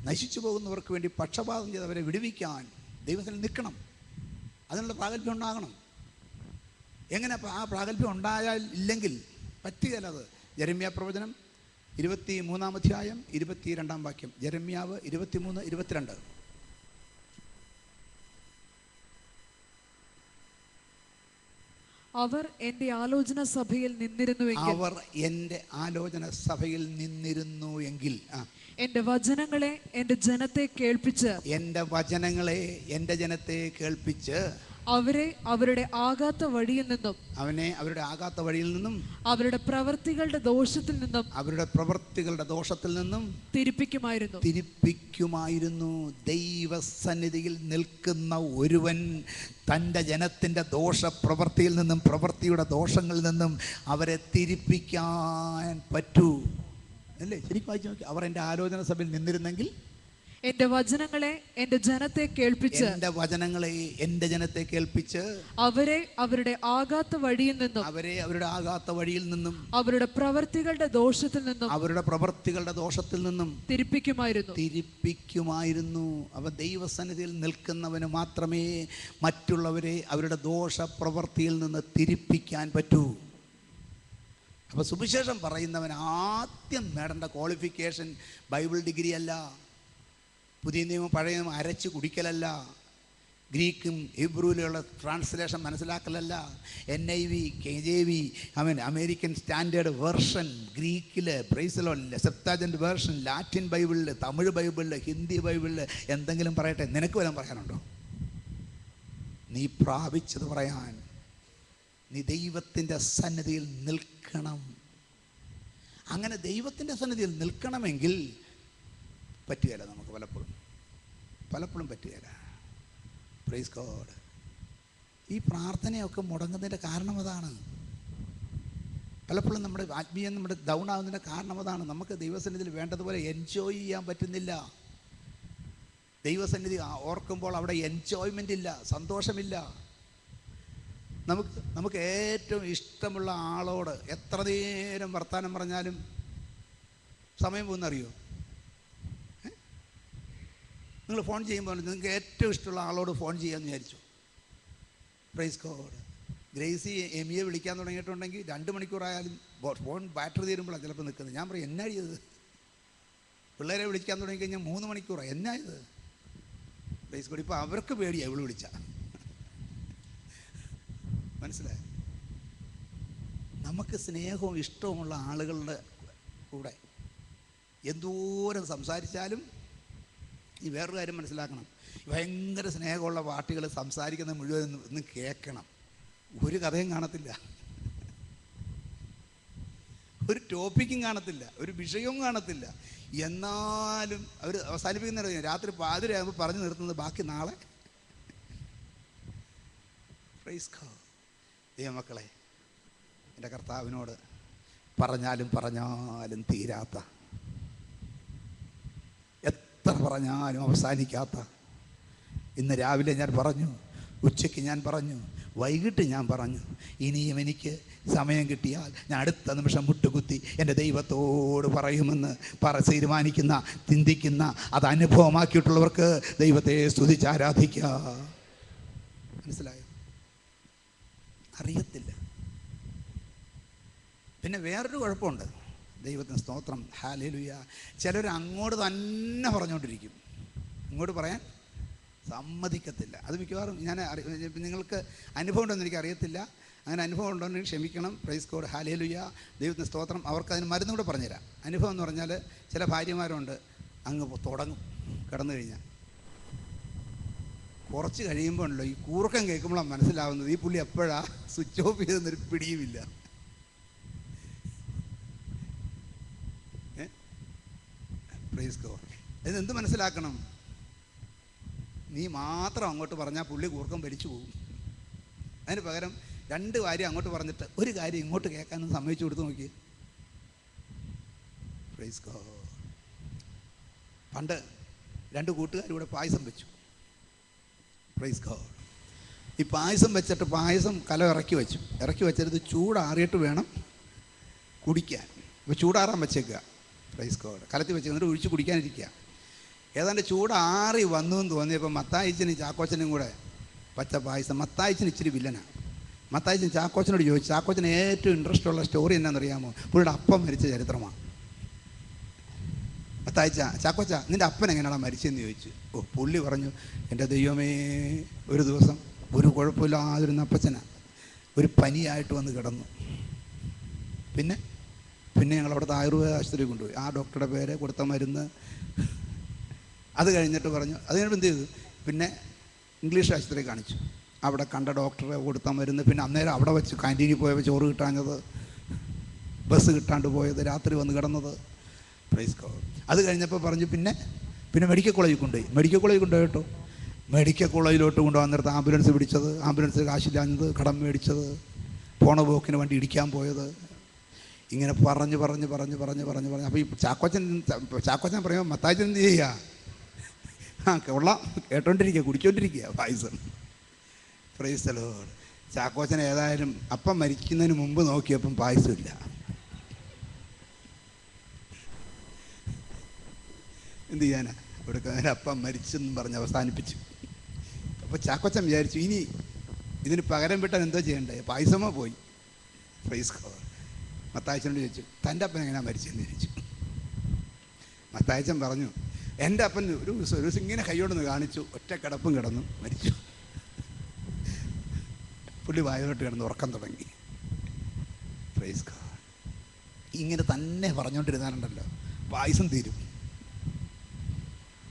നശിച്ചു പോകുന്നവർക്ക് വേണ്ടി പക്ഷപാതം ചെയ്തവരെ വിടുവിക്കാൻ ദൈവത്തിൽ നിൽക്കണം. അതിനുള്ള പ്രാഗൽഭ്യം ഉണ്ടാകണം. എങ്ങനെ ആ പ്രാഗൽഭ്യം ഉണ്ടായാൽ ഇല്ലെങ്കിൽ പറ്റുകയില്ല. അത് യെരമ്യാ പ്രവചനം 23-ാം അധ്യായം 22-ാം വാക്യം. യെരമ്യാവ് 23-22. അവർ എൻ്റെ ആലോചന സഭയിൽ നിന്നിരുന്നുവെങ്കിൽ എൻ്റെ വചനങ്ങളെ എൻ്റെ ജനത്തെ കേൾപ്പിച്ച് അവരെ അവരുടെ ആകാത്ത വഴിയിൽ നിന്നും അവരുടെ പ്രവൃത്തികളുടെ ദോഷത്തിൽ നിന്നും തിരിപ്പിക്കുമായിരുന്നു. ദൈവസന്നിധിയിൽ നിൽക്കുന്ന ഒരുവൻ തൻ്റെ ജനത്തിൻ്റെ ദോഷപ്രവൃത്തിയിൽ നിന്നും, പ്രവൃത്തിയുടെ ദോഷങ്ങളിൽ നിന്നും അവരെ തിരിപ്പിക്കാൻ പറ്റൂ. അല്ലേ? ശരിക്കും വായിച്ചു നോക്കി. അവർ എൻ്റെ ആലോചന സഭയിൽ നിന്നിരുന്നെങ്കിൽ എൻ്റെ വചനങ്ങളെ എൻ്റെ ജനത്തെ കേൾപ്പിച്ച് അവരെ അവരുടെ ആകാത്ത വഴിയിൽ നിന്നും അവരുടെ പ്രവൃത്തികളുടെ ദോഷത്തിൽ നിന്നും തിരിപ്പിക്കുമായിരുന്നു. അവ ദൈവസന്നിധിയിൽ നിൽക്കുന്നവന് മാത്രമേ മറ്റുള്ളവരെ അവരുടെ ദോഷപ്രവൃത്തിയിൽ നിന്ന് തിരിപ്പിക്കാൻ പറ്റൂ. അപ്പോൾ സുവിശേഷം പറയുന്നവൻ ആദ്യം നേടേണ്ട ക്വാളിഫിക്കേഷൻ ബൈബിൾ ഡിഗ്രി അല്ല. പുതിയ നിയമം പഴയ നിയമം അരച്ച് കുടിക്കലല്ല, ഗ്രീക്കും ഹീബ്രുവിലുള്ള ട്രാൻസ്ലേഷൻ മനസ്സിലാക്കലല്ല, NIV, KJV, American standard version, ഗ്രീക്കിൽ ബ്രൈസലോണിൽ സെപ്റ്റാജൻ്റ് വേർഷൻ, ലാറ്റിൻ ബൈബിളിൽ, തമിഴ് ബൈബിളിൽ, ഹിന്ദി ബൈബിളിൽ എന്തെങ്കിലും പറയട്ടെ. നിനക്ക് വല്ലതും പറയാനുണ്ടോ? നീ പ്രാപിച്ചത് പറയാൻ നീ ദൈവത്തിൻ്റെ സന്നിധിയിൽ നിൽക്കണം. അങ്ങനെ ദൈവത്തിൻ്റെ സന്നിധിയിൽ നിൽക്കണമെങ്കിൽ പറ്റുകയില്ല, നമുക്ക് പലപ്പോഴും പറ്റുകയില്ല. Praise God. ഈ പ്രാർത്ഥനയൊക്കെ മുടങ്ങുന്നതിൻ്റെ കാരണം അതാണ്. പലപ്പോഴും നമ്മുടെ ആത്മീയം നമ്മുടെ ഡൗൺ ആകുന്നതിൻ്റെ കാരണം അതാണ്. നമുക്ക് ദൈവസന്നിധിയിൽ വേണ്ടതുപോലെ എൻജോയ് ചെയ്യാൻ പറ്റുന്നില്ല. ദൈവസന്നിധി ഓർക്കുമ്പോൾ അവിടെ എൻജോയ്മെൻ്റ് ഇല്ല, സന്തോഷമില്ല. നമുക്ക് ഏറ്റവും ഇഷ്ടമുള്ള ആളോട് എത്ര നേരം വർത്തമാനം പറഞ്ഞാലും സമയം പോകുന്നറിയോ? നിങ്ങൾ ഫോൺ ചെയ്യുമ്പോൾ നിങ്ങൾക്ക് ഏറ്റവും ഇഷ്ടമുള്ള ആളോട് ഫോൺ ചെയ്യാമെന്ന് വിചാരിച്ചു. Praise God. ഗ്രേസി എമിയെ വിളിക്കാൻ തുടങ്ങിയിട്ടുണ്ടെങ്കിൽ 2 മണിക്കൂറായാലും ഫോൺ ബാറ്ററി തീരുമ്പോഴാണ് ചിലപ്പോൾ നിൽക്കുന്നത്. ഞാൻ പറയും, എന്നാ ചെയ്തത്? പിള്ളേരെ വിളിക്കാൻ തുടങ്ങിക്കഴിഞ്ഞാൽ 3 മണിക്കൂറാണ്. എന്നാ ഇത്? Praise God. ഇപ്പോൾ അവർക്ക് പേടിയാണ് ഇവള് വിളിച്ച. മനസ്സിലായി? നമുക്ക് സ്നേഹവും ഇഷ്ടവുമുള്ള ആളുകളുടെ കൂടെ എന്തോരം സംസാരിച്ചാലും ഈ വേറൊരു കാര്യം മനസ്സിലാക്കണം. ഭയങ്കര സ്നേഹമുള്ള പാർട്ടികൾ സംസാരിക്കുന്നത് മുഴുവൻ ഒന്ന് കേൾക്കണം. ഒരു കഥയും കാണത്തില്ല, ഒരു ടോപ്പിക്കും കാണത്തില്ല, ഒരു വിഷയവും കാണത്തില്ല. എന്നാലും അവർ അവസാനിപ്പിക്കുന്ന രാത്രി പാതിരയാകുമ്പോൾ പറഞ്ഞു നിർത്തുന്നത് ബാക്കി നാളെ. Praise God. ദൈവമക്കളെ, എൻ്റെ കർത്താവിനോട് പറഞ്ഞാലും തീരാത്ത, എത്ര പറഞ്ഞാലും അവസാനിക്കാത്ത, ഇന്ന് രാവിലെ ഞാൻ പറഞ്ഞു, ഉച്ചയ്ക്ക് ഞാൻ പറഞ്ഞു, വൈകിട്ട് ഞാൻ പറഞ്ഞു, ഇനിയും എനിക്ക് സമയം കിട്ടിയാൽ ഞാൻ അടുത്ത നിമിഷം മുട്ടുകുത്തി എൻ്റെ ദൈവത്തോട് പറയുമെന്ന് തീരുമാനിക്കുന്ന, ചിന്തിക്കുന്ന, അത് അനുഭവമാക്കിയിട്ടുള്ളവർക്ക് ദൈവത്തെ സ്തുതിച്ച് ആരാധിക്കുക. മനസ്സിലായോ? അറിയത്തില്ല. പിന്നെ വേറൊരു കുഴപ്പമുണ്ട്. ദൈവത്തിന് സ്തോത്രം, ഹല്ലേലൂയ. ചിലർ അങ്ങോട്ട് തന്നെ പറഞ്ഞുകൊണ്ടിരിക്കും, ഇങ്ങോട്ട് പറയാൻ സമ്മതിക്കത്തില്ല. അത് മിക്കവാറും നിങ്ങൾക്ക് അനുഭവം ഉണ്ടെന്ന് എനിക്ക് അറിയത്തില്ല. അങ്ങനെ അനുഭവം ഉണ്ടെങ്കിൽ ക്ഷമിക്കണം. Price God, hallelujah. ദൈവത്തിന് സ്തോത്രം. അവർക്ക് അതിന് മരുന്ന് കൂടെ പറഞ്ഞുതരാം. അനുഭവം എന്ന് പറഞ്ഞാൽ ചില ഭാര്യമാരുണ്ട്, അങ്ങ് തുടങ്ങും കിടന്നു കഴിഞ്ഞാൽ. കുറച്ച് കഴിയുമ്പോൾ ഉണ്ടല്ലോ, ഈ കൂർക്കം കേൾക്കുമ്പോഴാണ് മനസ്സിലാവുന്നത് ഈ പുള്ളി എപ്പോഴാണ് സ്വിച്ച് ഓഫ് ചെയ്തെന്നൊരു പിടിയുമില്ല. Praise God. ഇതെന്ത് മനസ്സിലാക്കണം? നീ മാത്രം അങ്ങോട്ട് പറഞ്ഞാൽ പുള്ളി കൂർക്കം വലിച്ചു പോകും. അതിന് പകരം 2 കാര്യം അങ്ങോട്ട് പറഞ്ഞിട്ട് 1 കാര്യം ഇങ്ങോട്ട് കേൾക്കാനും സമ്മതിച്ചു കൊടുത്ത് നോക്കി. Praise God. പണ്ട് 2 കൂട്ടുകാർ കൂടെ പായസം വെച്ചു. Praise God. ഈ പായസം വെച്ചിട്ട് പായസം ഇറക്കി വെച്ചിട്ട് ചൂടാറിയിട്ട് വേണം കുടിക്കാൻ. ഇപ്പോൾ ചൂടാറാൻ വെച്ചേക്കുക. Praise God. കലത്തി വെച്ച് എന്നിട്ട് ഒഴിച്ച് കുടിക്കാനിരിക്കുക. ഏതാണ്ട് ചൂടാറി വന്നു എന്ന് തോന്നിയപ്പോൾ മത്തായിച്ചനും ചാക്കോച്ചനും കൂടെ പച്ച പായസം. മത്തായിച്ചന് ഇച്ചിരി വില്ലനാണ്. മത്തായിച്ചൻ ചാക്കോച്ചനോട് ചോദിച്ചു, ചാക്കോച്ചന് ഏറ്റവും ഇൻട്രസ്റ്റ് ഉള്ള സ്റ്റോറി എന്നാണെന്നറിയാമോ? പുള്ളിയുടെ അപ്പം മരിച്ച ചരിത്രമാണ്. ചാക്കോച്ച, നിൻ്റെ അപ്പൻ എങ്ങനെയാണ് മരിച്ചതെന്ന് ചോദിച്ചു. പുള്ളി പറഞ്ഞു, എൻ്റെ ദൈവമേ, ഒരു ദിവസം ഒരു കുഴപ്പമില്ലാതിരുന്ന അപ്പച്ചനാണ് ഒരു പനിയായിട്ട് വന്ന് കിടന്നു. പിന്നെ ഞങ്ങൾ അവിടുത്തെ ആയുർവേദ ആശുപത്രി കൊണ്ടുപോയി. ആ ഡോക്ടറുടെ പേര്, കൊടുത്ത മരുന്ന്, അത് കഴിഞ്ഞിട്ട് പറഞ്ഞു. അത് കഴിഞ്ഞപ്പോൾ എന്ത് ചെയ്തു? പിന്നെ ഇംഗ്ലീഷ് ആശുപത്രി കാണിച്ചു. അവിടെ കണ്ട ഡോക്ടറെ കൊടുത്ത മരുന്ന്. പിന്നെ അന്നേരം അവിടെ വെച്ച് ക്യാൻറ്റീനിൽ പോയപ്പോൾ ചോറ് കിട്ടാഞ്ഞത്, ബസ് കിട്ടാണ്ട് പോയത്, രാത്രി വന്ന് കിടന്നത്. Praise God. അത് കഴിഞ്ഞപ്പോൾ പറഞ്ഞു പിന്നെ മെഡിക്കൽ കോളേജിൽ കൊണ്ടുപോയി. മെഡിക്കൽ കേട്ടോ, മെഡിക്കൽ കോളേജിലോട്ട് കൊണ്ടുവന്നിടത്ത് ആംബുലൻസ് പിടിച്ചത്, ആംബുലൻസിൽ കാശില്ലാഞ്ഞത്, കടം മേടിച്ചത്, പോണ പോക്കിന് വണ്ടി ഇടിക്കാൻ പോയത്. ഇങ്ങനെ പറഞ്ഞു. അപ്പോൾ ഈ ചാക്കോച്ചൻ പറയുമ്പോൾ മത്തായിച്ചൻ എന്ത് ചെയ്യുക? കൊള്ളാം, കുടിച്ചോണ്ടിരിക്കുക പായസം. Praise the Lord. ചാക്കോച്ചൻ ഏതായാലും അപ്പം മരിക്കുന്നതിന് മുമ്പ് നോക്കിയപ്പം പായസമില്ല. എന്ത് ചെയ്യാനാ? ഇവിടെ അപ്പം മരിച്ചെന്നും പറഞ്ഞ് അവസാനിപ്പിച്ചു. അപ്പോൾ ചാക്കോച്ചൻ വിചാരിച്ചു, ഇനി ഇതിന് പകരം വിട്ടാൽ എന്തോ ചെയ്യണ്ടേ? പായസമോ പോയി. Praise God. മത്തായിച്ചനോട് ചോദിച്ചു, തൻ്റെ അപ്പൻ എങ്ങനെയാണ് മരിച്ചതെന്ന് ചോദിച്ചു. മത്തായിച്ചൻ പറഞ്ഞു, എൻ്റെ അപ്പൻ ഒരു ദിവസം ഇങ്ങനെ കൈയോടൊന്ന് കാണിച്ചു, ഒറ്റ കിടപ്പും കിടന്നു മരിച്ചു. പുള്ളി വായോട്ട് കിടന്ന് ഉറക്കം തുടങ്ങി. Praise God. ഇങ്ങനെ തന്നെ പറഞ്ഞുകൊണ്ടിരുന്നാലുണ്ടല്ലോ പായസം തീരും.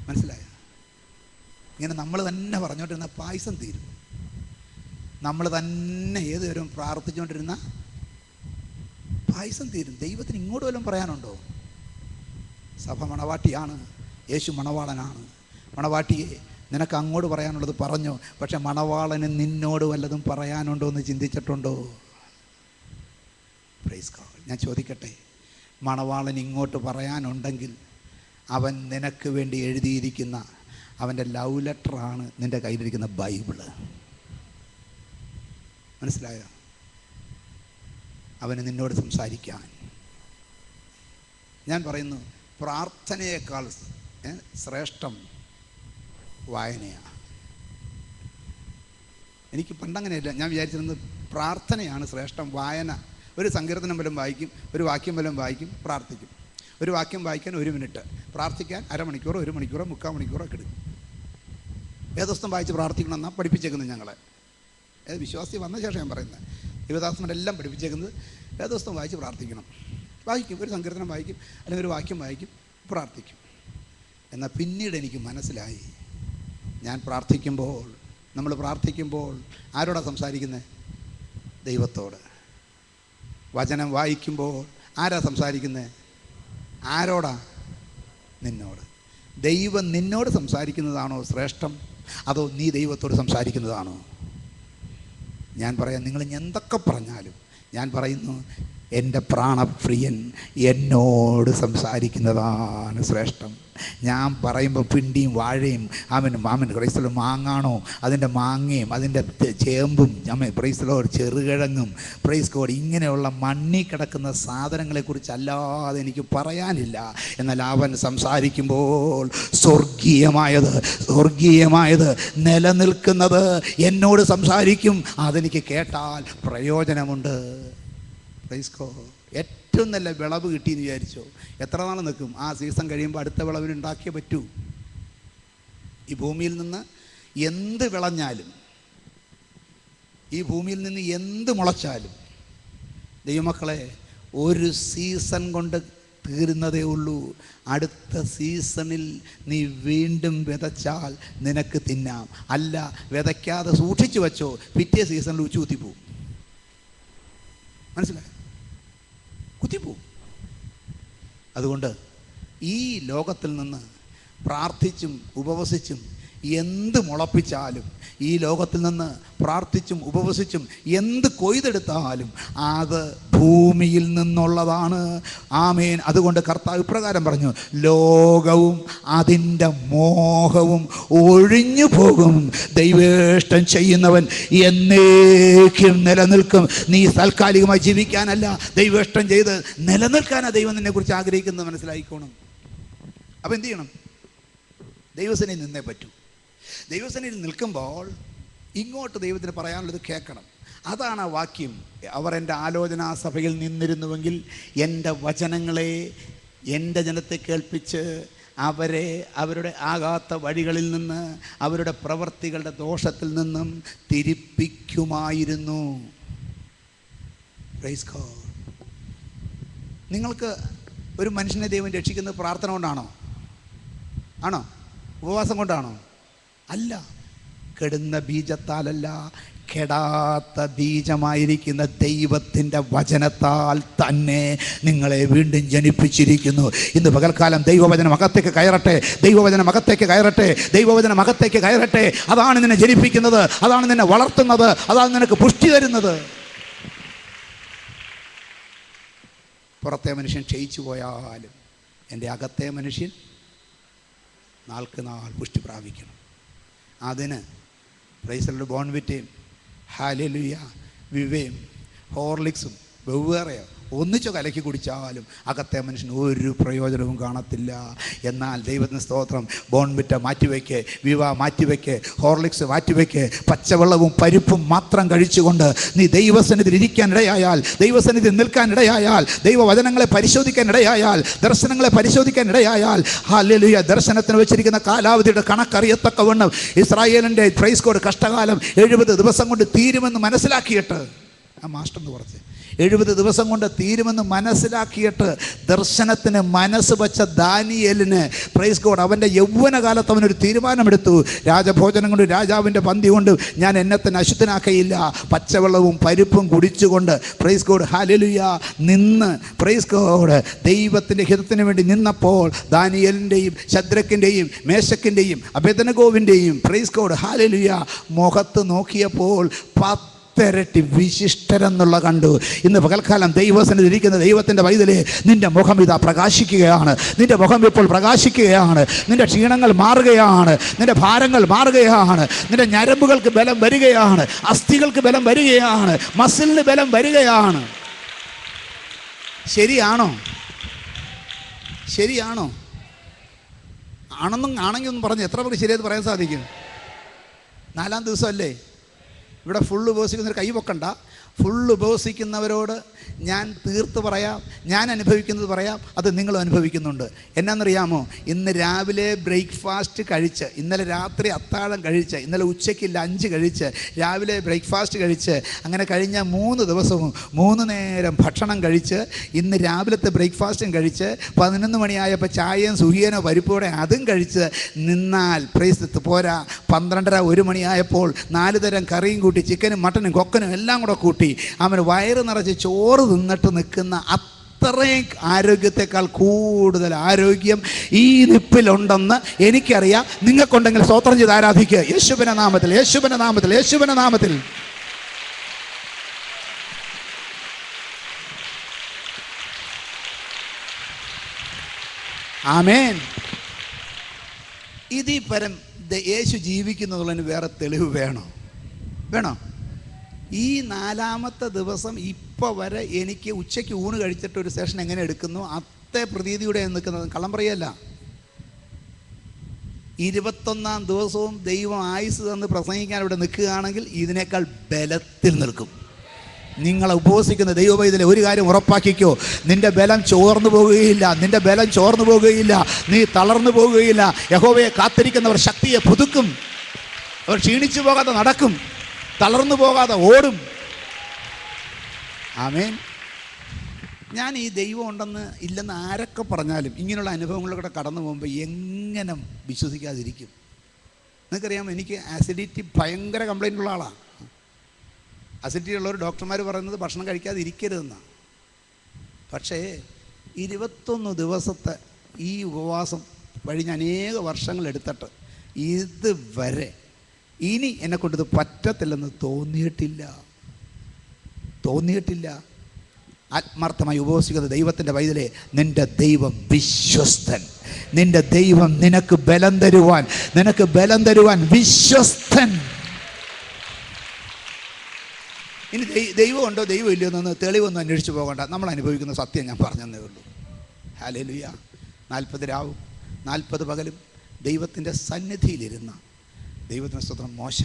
മനസ്സിലായോ? ഇങ്ങനെ നമ്മൾ തന്നെ പറഞ്ഞുകൊണ്ടിരുന്ന പായസം തീരും. നമ്മൾ തന്നെ ഏതുവരും പ്രാർത്ഥിച്ചുകൊണ്ടിരുന്ന പായസം തീരും. ദൈവത്തിന് ഇങ്ങോട്ട് വല്ലതും പറയാനുണ്ടോ? സഭ മണവാട്ടിയാണ്, യേശു മണവാളനാണ്. മണവാട്ടിയെ നിനക്ക് അങ്ങോട്ട് പറയാനുള്ളത് പറഞ്ഞോ, പക്ഷെ മണവാളന് നിന്നോട് വല്ലതും പറയാനുണ്ടോ എന്ന് ചിന്തിച്ചിട്ടുണ്ടോ? Praise God. ഞാൻ ചോദിക്കട്ടെ, മണവാളൻ ഇങ്ങോട്ട് പറയാനുണ്ടെങ്കിൽ അവൻ നിനക്ക് വേണ്ടി എഴുതിയിരിക്കുന്ന അവൻ്റെ ലവ് ലെറ്ററാണ് നിൻ്റെ കയ്യിലിരിക്കുന്ന ബൈബിള്. മനസ്സിലായോ? അവന് നിന്നോട് സംസാരിക്കാൻ. ഞാൻ പറയുന്നു, പ്രാർത്ഥനയേക്കാൾ ശ്രേഷ്ഠം വായനയാണ്. എനിക്ക് പണ്ടങ്ങനെയല്ല, ഞാൻ വിചാരിച്ചിരുന്നത് പ്രാർത്ഥനയാണ് ശ്രേഷ്ഠം, വായന. ഒരു സങ്കീർത്തനം വല്ലതും വായിക്കും, ഒരു വാക്യം വല്ലതും വായിക്കും, പ്രാർത്ഥിക്കും. ഒരു വാക്യം വായിക്കാൻ 1 മിനിറ്റ്, പ്രാർത്ഥിക്കാൻ അരമണിക്കൂറോ 1 മണിക്കൂറോ 3/4 മണിക്കൂറോ ഒക്കെ എടുക്കും. വേദപുസ്തകം വായിച്ച് പ്രാർത്ഥിക്കണമെന്നാണ് പഠിപ്പിച്ചേക്കുന്നത് ഞങ്ങളെ. വിശ്വാസി വന്ന ശേഷം ഞാൻ പറയുന്നത്, യുവദാസന്മാരെല്ലാം പഠിപ്പിച്ചേക്കുന്നത് വേദപുസ്തകം വായിച്ച് പ്രാർത്ഥിക്കണം. വായിക്കും, ഒരു സങ്കീർത്തനം വായിക്കും, അല്ലെങ്കിൽ ഒരു വാക്യം വായിക്കും, പ്രാർത്ഥിക്കും. എന്നാൽ പിന്നീട് എനിക്ക് മനസ്സിലായി, ഞാൻ പ്രാർത്ഥിക്കുമ്പോൾ, നമ്മൾ പ്രാർത്ഥിക്കുമ്പോൾ ആരോടാണ് സംസാരിക്കുന്നത്? ദൈവത്തോട്. വചനം വായിക്കുമ്പോൾ ആരാ സംസാരിക്കുന്നത്? ആരോടാ? നിന്നോട്. ദൈവം നിന്നോട് സംസാരിക്കുന്നതാണോ ശ്രേഷ്ഠം, അതോ നീ ദൈവത്തോട് സംസാരിക്കുന്നതാണോ? ഞാൻ പറയാം, നിങ്ങൾ എന്തൊക്കെ പറഞ്ഞാലും ഞാൻ പറയുന്നു, എൻ്റെ പ്രാണപ്രിയൻ എന്നോട് സംസാരിക്കുന്നതാണ് ശ്രേഷ്ഠം. ഞാൻ പറയുമ്പോൾ പിണ്ടിയും വാഴയും അവൻ ക്രൈസ്തലോ മാങ്ങാണോ, അതിൻ്റെ മാങ്ങയും അതിൻ്റെ ചേമ്പും പ്രൈസ്തലോ ചെറുകിഴങ്ങും പ്രൈസ് കോഡ് ഇങ്ങനെയുള്ള മണ്ണി കിടക്കുന്ന സാധനങ്ങളെക്കുറിച്ചല്ലാതെ എനിക്ക് പറയാനില്ല. എന്നാൽ അവൻ സംസാരിക്കുമ്പോൾ സ്വർഗീയമായത് നിലനിൽക്കുന്നത് എന്നോട് സംസാരിക്കും. അതെനിക്ക് കേട്ടാൽ പ്രയോജനമുണ്ട്. Price code. ഏറ്റവും നല്ല വിളവ് കിട്ടിയെന്ന് വിചാരിച്ചോ, എത്ര നാൾ നിൽക്കും? ആ സീസൺ കഴിയുമ്പോൾ അടുത്ത വിളവിന് ഉണ്ടാക്കിയേ പറ്റൂ. ഈ ഭൂമിയിൽ നിന്ന് എന്ത് വിളഞ്ഞാലും, ഈ ഭൂമിയിൽ നിന്ന് എന്ത് മുളച്ചാലും, ദൈവമക്കളെ, ഒരു സീസൺ കൊണ്ട് തീരുന്നതേ ഉള്ളൂ. അടുത്ത സീസണിൽ നീ വീണ്ടും വിതച്ചാൽ നിനക്ക് തിന്നാം. അല്ല, വിതയ്ക്കാതെ സൂക്ഷിച്ചു വെച്ചോ, പിറ്റേ സീസണിൽ ഉച്ചൂത്തിപ്പോവും. മനസ്സിലായോ? കുത്തിപ്പോവും. അതുകൊണ്ട് ഈ ലോകത്തിൽ നിന്ന് പ്രാർത്ഥിച്ചും ഉപവസിച്ചും എന്ത് മുളപ്പിച്ചാലും, ഈ ലോകത്തിൽ നിന്ന് പ്രാർത്ഥിച്ചും ഉപവസിച്ചും എന്ത് കൊയ്തെടുത്താലും അത് ഭൂമിയിൽ നിന്നുള്ളതാണ്. ആമേൻ. അതുകൊണ്ട് കർത്താവ് ഇപ്രകാരം പറഞ്ഞു, ലോകവും അതിൻ്റെ മോഹവും ഒഴിഞ്ഞു പോകും, ദൈവേഷ്ടം ചെയ്യുന്നവൻ എന്നേക്കും നിലനിൽക്കും. നീ താൽക്കാലികമായി ജീവിക്കാനല്ല, ദൈവേഷ്ടം ചെയ്ത് നിലനിൽക്കാനാണ് ദൈവം നിന്നെക്കുറിച്ച് ആഗ്രഹിക്കുന്നത്. മനസ്സിലായിക്കോണം. അപ്പം എന്ത് ചെയ്യണം? ദൈവസേനയിൽ നിന്നേ പറ്റൂ. ദൈവസേനയിൽ നിൽക്കുമ്പോൾ ഇങ്ങോട്ട് ദൈവത്തിന് പറയാനുള്ളത് കേൾക്കണം. അതാണ് ആ വാക്യം. അവർ എൻ്റെ ആലോചനാ സഭയിൽ നിന്നിരുന്നുവെങ്കിൽ എൻ്റെ വചനങ്ങളെ എൻ്റെ ജനത്തെ കേൾപ്പിച്ച് അവരെ അവരുടെ ആകാത്ത വഴികളിൽ നിന്ന്, അവരുടെ പ്രവൃത്തികളുടെ ദോഷത്തിൽ നിന്നും തിരിപ്പിക്കുമായിരുന്നു. Praise God. നിങ്ങൾക്ക് ഒരു മനുഷ്യനെ ദൈവം രക്ഷിക്കുന്നത് പ്രാർത്ഥന കൊണ്ടാണോ? ആണോ? ഉപവാസം കൊണ്ടാണോ? അല്ല. കെടുന്ന ബീജത്താലല്ല, കെടാത്ത ബീജമായിരിക്കുന്ന ദൈവത്തിൻ്റെ വചനത്താൽ തന്നെ നിങ്ങളെ വീണ്ടും ജനിപ്പിച്ചിരിക്കുന്നു. ഇന്ന് പകൽക്കാലം ദൈവവചനം അകത്തേക്ക് കയറട്ടെ, ദൈവവചനം അകത്തേക്ക് കയറട്ടെ, ദൈവവചനം അകത്തേക്ക് കയറട്ടെ. അതാണ് നിന്നെ ജനിപ്പിക്കുന്നത്, അതാണ് നിന്നെ വളർത്തുന്നത്, അതാണ് നിനക്ക് പുഷ്ടി തരുന്നത്. പുറത്തെ മനുഷ്യൻ ക്ഷയിച്ചു പോയാലും എൻ്റെ അകത്തെ മനുഷ്യൻ നാൾക്ക് നാൾ പുഷ്ടി പ്രാപിക്കണം. അതിന് പ്രൈസറുടെ ബോൺവിറ്റയും ഹാലലുയ വിവയും ഹോർലിക്സും വെവ്വേറെയോ ഒന്നിച്ചു കലക്കി കുടിച്ചാലും അകത്തെ മനുഷ്യന് ഒരു പ്രയോജനവും കാണത്തില്ല. എന്നാൽ ദൈവത്തിന് സ്തോത്രം, ബോൺവിറ്റ മാറ്റിവെക്ക്, വിവ മാറ്റിവെക്ക്, ഹോർലിക്സ് മാറ്റിവെക്ക്, പച്ചവെള്ളവും പരിപ്പും മാത്രം കഴിച്ചുകൊണ്ട് നീ ദൈവസന്നിധിയിൽ ഇരിക്കാനിടയായാൽ, ദൈവസന്നിധിയിൽ നിൽക്കാനിടയായാൽ, ദൈവവചനങ്ങളെ പരിശോധിക്കാനിടയായാൽ, ദർശനങ്ങളെ പരിശോധിക്കാനിടയായാൽ, ഹല്ലേലൂയ, ദർശനത്തിന് വെച്ചിരിക്കുന്ന കാലാവധിയുടെ കണക്കറിയത്തക്കവണ്ണം ഇസ്രായേലിൻ്റെ പ്രൈസ് കോഡ് കഷ്ടകാലം 70 ദിവസം കൊണ്ട് തീരുമെന്ന് മനസ്സിലാക്കിയിട്ട്, ആ മാസ്റ്റർ എന്ന് പറഞ്ഞ് 70 ദിവസം കൊണ്ട് തീരുമെന്ന് മനസ്സിലാക്കിയിട്ട് ദർശനത്തിന് മനസ്സ് വച്ച ദാനിയേലിന് പ്രൈസ് ഗോഡ് അവൻ്റെ യൗവനകാലത്ത് അവനൊരു തീരുമാനമെടുത്തു. രാജഭോജനം കൊണ്ട്, രാജാവിൻ്റെ പന്തി കൊണ്ട് ഞാൻ എന്നെ തന്നെ അശുദ്ധനാക്കയില്ല. പച്ചവെള്ളവും പരിപ്പും കുടിച്ചുകൊണ്ട് പ്രൈസ് ഗോഡ് ഹല്ലേലൂയ നിന്ന് പ്രൈസ് ഗോഡ് ദൈവത്തിൻ്റെ ഹിതത്തിന് വേണ്ടി നിന്നപ്പോൾ ദാനിയേലിൻ്റെയും ശദ്രക്കിൻ്റെയും മേശക്കിൻ്റെയും അബേദ്നെഗോവിൻ്റെയും പ്രൈസ് ഗോഡ് ഹല്ലേലൂയ മുഖത്ത് നോക്കിയപ്പോൾ 10 ഇരട്ടി വിശിഷ്ടരെന്നുള്ള കണ്ടു. ഇന്ന് പകൽക്കാലം ദൈവസന്നിധിയിൽ ഇരിക്കുന്ന ദൈവത്തിൻ്റെ പൈതലേ, നിന്റെ മുഖം ഇതാ പ്രകാശിക്കുകയാണ്. നിന്റെ മുഖം ഇപ്പോൾ പ്രകാശിക്കുകയാണ്. നിന്റെ ക്ഷീണങ്ങൾ മാറുകയാണ്, നിന്റെ ഭാരങ്ങൾ മാറുകയാണ്, നിന്റെ ഞരമ്പുകൾക്ക് ബലം വരികയാണ്, അസ്ഥികൾക്ക് ബലം വരികയാണ്, മസിലിന് ബലം വരികയാണ്. ശരിയാണോ? ശരിയാണോ? ആണെങ്കിൽ ഒന്ന് പറഞ്ഞ് എത്ര പേർക്ക് ശരിയായിട്ട് പറയാൻ സാധിക്കും? 4-ാം ദിവസമല്ലേ? ഇവിടെ ഫുള്ള് ഉപവസിക്കുന്നവർ കൈ പൊക്കണ്ട. ഫുള്ള് ഉപവസിക്കുന്നവരോട് ഞാൻ തീർത്ത് പറയാം, ഞാൻ അനുഭവിക്കുന്നത് പറയാം, അത് നിങ്ങളും അനുഭവിക്കുന്നുണ്ട്. എന്നാണെന്നറിയാമോ? ഇന്ന് രാവിലെ ബ്രേക്ക്ഫാസ്റ്റ് കഴിച്ച്, ഇന്നലെ രാത്രി അത്താഴം കഴിച്ച്, ഇന്നലെ ഉച്ചയ്ക്ക് ലഞ്ച് കഴിച്ച്, രാവിലെ ബ്രേക്ക്ഫാസ്റ്റ് കഴിച്ച്, അങ്ങനെ കഴിഞ്ഞ 3 ദിവസവും 3 നേരം ഭക്ഷണം കഴിച്ച്, ഇന്ന് രാവിലത്തെ ബ്രേക്ക്ഫാസ്റ്റും കഴിച്ച് 11 മണിയായപ്പോൾ ചായയും സുഖിയനോ പരിപ്പോടെ അതും കഴിച്ച് നിന്നാൽ പ്രൈസ് പോരാ, 12:30-1 മണിയായപ്പോൾ 4 തരം കറിയും കൂട്ടി, ചിക്കനും മട്ടനും കൊക്കനും എല്ലാം കൂടെ കൂട്ടി അവന് വയറ് നിറച്ച് ചോറ് തിന്നിട്ട് നിൽക്കുന്ന അത്രയും ആരോഗ്യത്തെക്കാൾ കൂടുതൽ ആരോഗ്യം ഈ നിപ്പിലുണ്ടെന്ന് എനിക്കറിയാം. നിങ്ങൾക്കുണ്ടെങ്കിൽ സ്തോത്രം ചെയ്ത് ആരാധിക്കുക. യേശുവിന്റെ നാമത്തിൽ, യേശുവിന്റെ നാമത്തിൽ, യേശുവിന്റെ നാമത്തിൽ. ആമേൻ. ഇതിൽ പരം യേശു ജീവിക്കുന്നുള്ളതിന് വേറെ തെളിവ് വേണോ? ഈ 4-ാമത്തെ ദിവസം ഇപ്പോൾ വരെ എനിക്ക് ഉച്ചയ്ക്ക് ഊണ് കഴിച്ചിട്ട് ഒരു സെഷൻ എങ്ങനെ എടുക്കുന്നു അത്തേ പ്രതീതിയുടെ നിൽക്കുന്നത്. കള്ളം പറയല്ല. 21-ാം ദിവസവും ദൈവം ആയുസ് തന്ന് പ്രസംഗിക്കാൻ ഇവിടെ നിൽക്കുകയാണെങ്കിൽ ഇതിനേക്കാൾ ബലത്തിൽ നിൽക്കും. നിങ്ങളെ ഉപവസിക്കുന്ന ദൈവവൈദ്യലെ ഒരു കാര്യം ഉറപ്പാക്കിക്കോ, നിന്റെ ബലം ചോർന്നു പോകുകയില്ല, നിന്റെ ബലം ചോർന്നു പോകുകയില്ല, നീ തളർന്നു പോകുകയില്ല. യഹോവയെ കാത്തിരിക്കുന്നവർ ശക്തിയെ പുതുക്കും, അവർ ക്ഷീണിച്ചു പോകാതെ നടക്കും, തളർന്നു പോകാതെ ഓടും. ആമേൻ. ഞാൻ ഈ ദൈവം ഉണ്ടെന്ന് ഇല്ലെന്ന് ആരൊക്കെ പറഞ്ഞാലും ഇങ്ങനെയുള്ള അനുഭവങ്ങളിലൂടെ കടന്നു പോകുമ്പോൾ എങ്ങനെ വിശ്വസിക്കാതിരിക്കും? നിങ്ങൾക്കറിയാമോ, എനിക്ക് ആസിഡിറ്റി ഭയങ്കര കംപ്ലൈൻ്റ് ഉള്ള ആളാണ്. അസിഡിറ്റി ഉള്ളവർ ഡോക്ടർമാർ പറയുന്നത് ഭക്ഷണം കഴിക്കാതെ ഇരിക്കരുതെന്നാണ്. പക്ഷേ 21 ദിവസത്തെ ഈ ഉപവാസം കഴിഞ്ഞ അനേക വർഷങ്ങൾ എടുത്തിട്ട് ഇതുവരെ ഇനി എന്നെക്കൊണ്ടിത് പറ്റത്തില്ലെന്ന് തോന്നിയിട്ടില്ല. ആത്മാർത്ഥമായി ഉപവസിക്കുന്ന ദൈവത്തിൻ്റെ പൈതലേ, നിൻ്റെ ദൈവം വിശ്വസ്തൻ. നിൻ്റെ ദൈവം നിനക്ക് ബലം തരുവാൻ വിശ്വസ്തൻ. ഇനി ദൈവമുണ്ടോ ദൈവം ഇല്ലയോ എന്നൊന്ന് തെളിവൊന്നും അന്വേഷിച്ച് പോകണ്ട. നമ്മൾ അനുഭവിക്കുന്ന സത്യം ഞാൻ പറഞ്ഞതേ ഉള്ളൂ. ഹല്ലേലൂയ. 40 രാവും 40 പകലും ദൈവത്തിൻ്റെ സന്നിധിയിലിരുന്ന ദൈവത്തിന് സ്തോത്രം. മോശ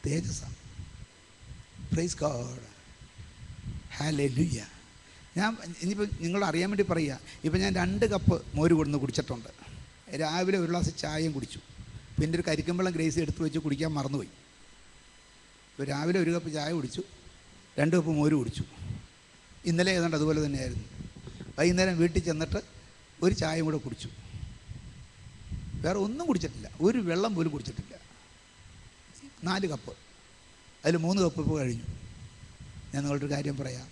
തേജസ്സ. Price God. ഹല്ലേലൂയ. ഞാൻ ഇനിയിപ്പോൾ നിങ്ങൾ അറിയാൻ വേണ്ടി പറയുക, ഇപ്പം ഞാൻ 2 കപ്പ് മോര് കൊടുന്ന് കുടിച്ചിട്ടുണ്ട്. രാവിലെ 1 ഗ്ലാസ് ചായയും കുടിച്ചു. പിന്നെ ഒരു കരിക്കമ്പളം ഗ്രേസി എടുത്ത് വെച്ച് കുടിക്കാൻ മറന്നുപോയി. ഇപ്പോൾ രാവിലെ 1 കപ്പ് ചായ കുടിച്ചു, 2 കപ്പ് മോര് കുടിച്ചു. ഇന്നലെ ഏതാണ്ട് അതുപോലെ തന്നെയായിരുന്നു. വൈകുന്നേരം വീട്ടിൽ ചെന്നിട്ട് ഒരു ചായയും കൂടെ കുടിച്ചു. വേറെ ഒന്നും കുടിച്ചിട്ടില്ല, ഒരു വെള്ളം പോലും കുടിച്ചിട്ടില്ല. 4 കപ്പ്, അതിൽ 3 കപ്പ് ഇപ്പോൾ കഴിഞ്ഞു. ഞാൻ നിങ്ങളൊരു കാര്യം പറയാം,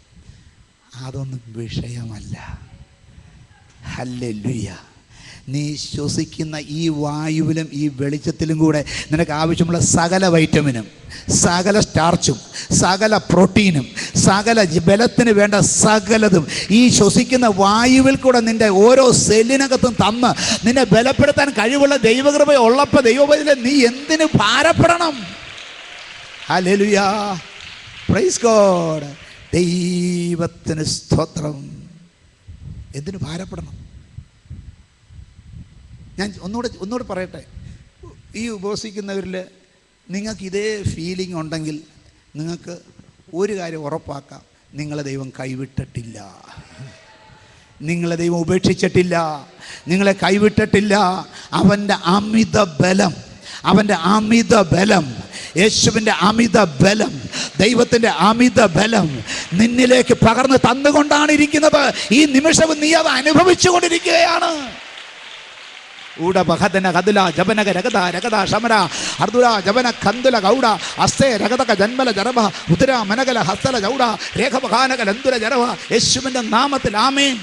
അതൊന്നും വിഷയമല്ല. ഹല്ലേലൂയ. നീ ശ്വസിക്കുന്ന ഈ വായുവിലും ഈ വെളിച്ചത്തിലും കൂടെ നിനക്ക് ആവശ്യമുള്ള സകല വൈറ്റമിനും, സകല സ്റ്റാർച്ചും, സകല പ്രോട്ടീനും, സകല ബലത്തിന് വേണ്ട സകലതും ഈ ശ്വസിക്കുന്ന വായുവിൽ കൂടെ നിൻ്റെ ഓരോ സെല്ലിനകത്തും തന്ന് നിന്നെ ബലപ്പെടുത്താൻ കഴിവുള്ള ദൈവകൃപ ഉള്ളപ്പോൾ ദൈവപൈതലേ, നീ എന്തിനു ഭാരപ്പെടണം? ഹല്ലേലൂയ. Praise God. ദൈവത്തിന് സ്തോത്രം. എന്തിനു ഭാരപ്പെടണം? ഞാൻ ഒന്നുകൂടെ പറയട്ടെ. ഈ ഉപവസിക്കുന്നവരിൽ നിങ്ങൾക്ക് ഇതേ ഫീലിംഗ് ഉണ്ടെങ്കിൽ നിങ്ങൾക്ക് ഒരു കാര്യം ഉറപ്പാക്കാം, നിങ്ങളെ ദൈവം കൈവിട്ടിട്ടില്ല, നിങ്ങളെ ദൈവം ഉപേക്ഷിച്ചിട്ടില്ല, നിങ്ങളെ കൈവിട്ടിട്ടില്ല. അവൻ്റെ അമിത ബലം, അവൻ്റെ അമിത ബലം, യേശുവിൻ്റെ അമിത ബലം, ദൈവത്തിൻ്റെ അമിത ബലം നിന്നിലേക്ക് പകർന്ന് തന്നുകൊണ്ടാണ് ഇരിക്കുന്നത്. ഈ നിമിഷവും നീ അത് അനുഭവിച്ചു കൊണ്ടിരിക്കുകയാണ്. ഊടബഹദന കതുല ജപനക രഗത രഗത ശമര അർദുല ജപന കന്തുല ഗൗഡ അസ്തേ രഗതക ജന്മല ജരഭ ഉദര മനകല ഹസ്തല ജൗഡ രേഖപകാനക ലന്തുല ജരഭ. യേശുവിൻ്റെ നാമത്തിൽ ആമേൻ.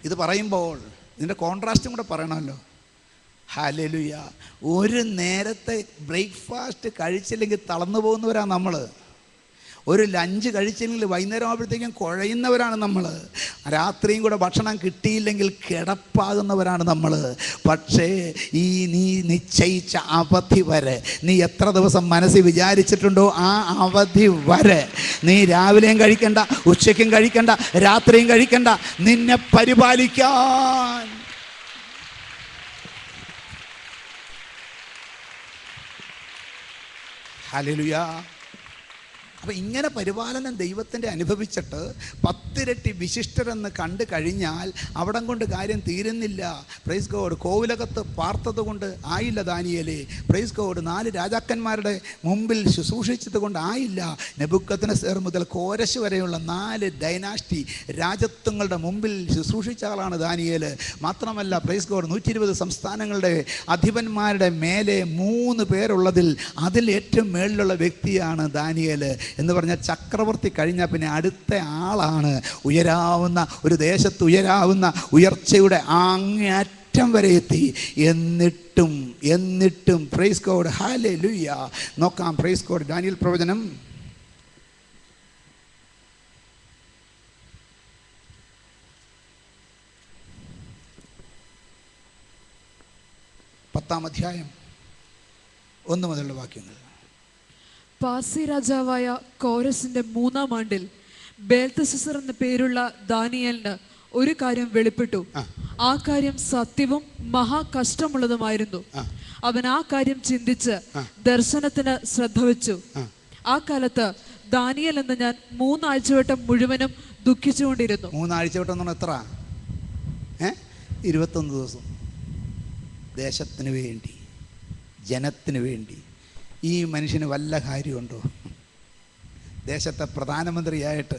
ഇത് പറയുമ്പോൾ ഇതിൻ്റെ കോൺട്രാസ്റ്റും കൂടെ പറയണമല്ലോ. ഹല്ലേലൂയ. ഒരു നേരത്തെ ബ്രേക്ക്ഫാസ്റ്റ് കഴിച്ചില്ലെങ്കിൽ തളർന്നു പോകുന്നവരാണ് നമ്മൾ. ഒരു ലഞ്ച് കഴിച്ചില്ലെങ്കിൽ വൈകുന്നേരം ആകുമ്പോഴത്തേക്കും കുഴയുന്നവരാണ് നമ്മൾ. രാത്രിയും കൂടെ ഭക്ഷണം കിട്ടിയില്ലെങ്കിൽ കിടപ്പാകുന്നവരാണ് നമ്മൾ. പക്ഷേ ഈ നീ നിശ്ചയിച്ച അവധി വരെ, നീ എത്ര ദിവസം മനസ്സിൽ വിചാരിച്ചിട്ടുണ്ടോ ആ അവധി വരെ നീ രാവിലെയും കഴിക്കണ്ട, ഉച്ചയ്ക്കും കഴിക്കണ്ട, രാത്രിയും കഴിക്കണ്ട, നിന്നെ പരിപാലിക്കാൻ ഹല്ലേലൂയ. അപ്പം ഇങ്ങനെ പരിപാലനം ദൈവത്തിൻ്റെ അനുഭവിച്ചിട്ട് 10 ഇരട്ടി വിശിഷ്ടരെന്ന് കണ്ടു കഴിഞ്ഞാൽ അവിടം കൊണ്ട് കാര്യം തീരുന്നില്ല. Praise God. കോവിലകത്ത് പാർത്തത് കൊണ്ട് ആയില്ല ദാനിയേലേ. Praise God. 4 രാജാക്കന്മാരുടെ മുമ്പിൽ ശുശ്രൂഷിച്ചത് കൊണ്ട് ആയില്ല. നെബൂഖദ്നേസർ മുതൽ കോരശ് വരെയുള്ള 4 ഡൈനാസ്റ്റി രാജത്വങ്ങളുടെ മുമ്പിൽ ശുശ്രൂഷിച്ച ആളാണ് ദാനിയേൽ. മാത്രമല്ല പ്രൈസ് ഗോഡ്, 120 സംസ്ഥാനങ്ങളുടെ അധിപന്മാരുടെ മേലെ 3 പേരുള്ളതിൽ അതിൽ ഏറ്റവും മേളിലുള്ള വ്യക്തിയാണ് ദാനിയേൽ. എന്ന് പറഞ്ഞാൽ ചക്രവർത്തി കഴിഞ്ഞാൽ പിന്നെ അടുത്ത ആളാണ്. ഉയരാവുന്ന ഒരു ദേശത്ത് ഉയരാവുന്ന ഉയർച്ചയുടെ അങ്ങേയറ്റം വരെ എത്തി. എന്നിട്ടും പ്രൈസ് ഗോഡ്, ഹല്ലേലൂയ. നോക്കാം പ്രൈസ് ഗോഡ്. ദാനിയേൽ പ്രവചനം 10-ാം അധ്യായം 1 മുതലുള്ള വാക്യങ്ങൾ. പാർസി രാജാവായ കോരസിന്റെ 3-ാം ആണ്ടിൽ ബേൽത്തശസ്സർ എന്ന പേരുള്ള ദാനിയേലിന് ഒരു കാര്യം വെളിപ്പെട്ടു. ആ കാര്യം സത്യവും മഹാകഷ്ടമുള്ളതുമായിരുന്നു. അവൻ ആ കാര്യം ചിന്തിച്ച് ദർശനത്തിന് ശ്രദ്ധ വെച്ചു. ആ കാലത്ത് ദാനിയേൽ എന്ന ഞാൻ 3 ആഴ്ചവട്ടം മുഴുവനും ദുഃഖിച്ചുകൊണ്ടിരുന്നു. 3 ആഴ്ചവട്ടം എന്ന് പറഞ്ഞാൽ എത്ര? 21 ദിവസം ദേശത്തിന് വേണ്ടി, ജനത്തിന് വേണ്ടി. ഈ മനുഷ്യന് വല്ല കാര്യമുണ്ടോ? ദേശത്തെ പ്രധാനമന്ത്രിയായിട്ട്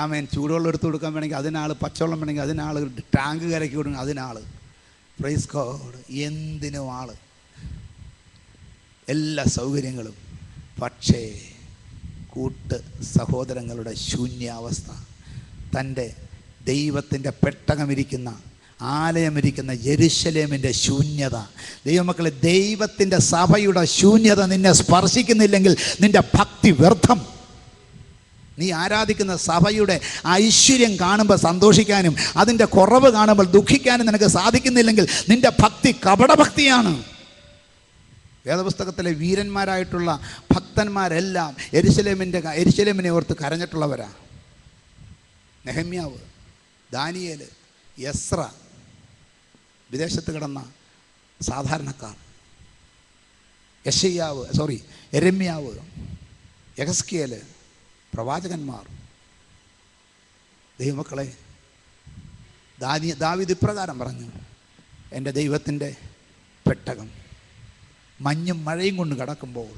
ആമേൻ ചൂടുവെള്ളം എടുത്തു കൊടുക്കാൻ വേണമെങ്കിൽ അതിനാൾ, പച്ചവെള്ളം വേണമെങ്കിൽ അതിനാൾ, ടാങ്ക് കരക്കി കൊടുക്കണം അതിനാൾ. Praise God. എന്തിനും ആൾ, എല്ലാ സൗകര്യങ്ങളും. പക്ഷേ സഹോദരങ്ങളുടെ ശൂന്യാവസ്ഥ, തൻ്റെ ദൈവത്തിൻ്റെ പെട്ടകമിരിക്കുന്ന ആലയമിരിക്കുന്ന യെരുശലേമിൻ്റെ ശൂന്യത. ദൈവമക്കളെ, ദൈവത്തിൻ്റെ സഭയുടെ ശൂന്യത നിന്നെ സ്പർശിക്കുന്നില്ലെങ്കിൽ നിൻ്റെ ഭക്തി വ്യർത്ഥം. നീ ആരാധിക്കുന്ന സഭയുടെ ഐശ്വര്യം കാണുമ്പോൾ സന്തോഷിക്കാനും അതിൻ്റെ കുറവ് കാണുമ്പോൾ ദുഃഖിക്കാനും നിനക്ക് സാധിക്കുന്നില്ലെങ്കിൽ നിൻ്റെ ഭക്തി കപടഭക്തിയാണ്. വേദപുസ്തകത്തിലെ വീരന്മാരായിട്ടുള്ള ഭക്തന്മാരെല്ലാം യെരുശലേമിനെ ഓർത്ത് കരഞ്ഞിട്ടുള്ളവരാ. നെഹമ്യാവ്, ദാനിയേൽ, എസ്ര, വിദേശത്ത് കിടന്ന സാധാരണക്കാർ, യെരമ്യാവ്, യെഹസ്കേൽ, പ്രവാചകന്മാർ. ദൈവമക്കളെ, ദാവീദ് ഇപ്രകാരം പറഞ്ഞു, എൻ്റെ ദൈവത്തിൻ്റെ പെട്ടകം മഞ്ഞും മഴയും കൊണ്ട് കിടക്കുമ്പോൾ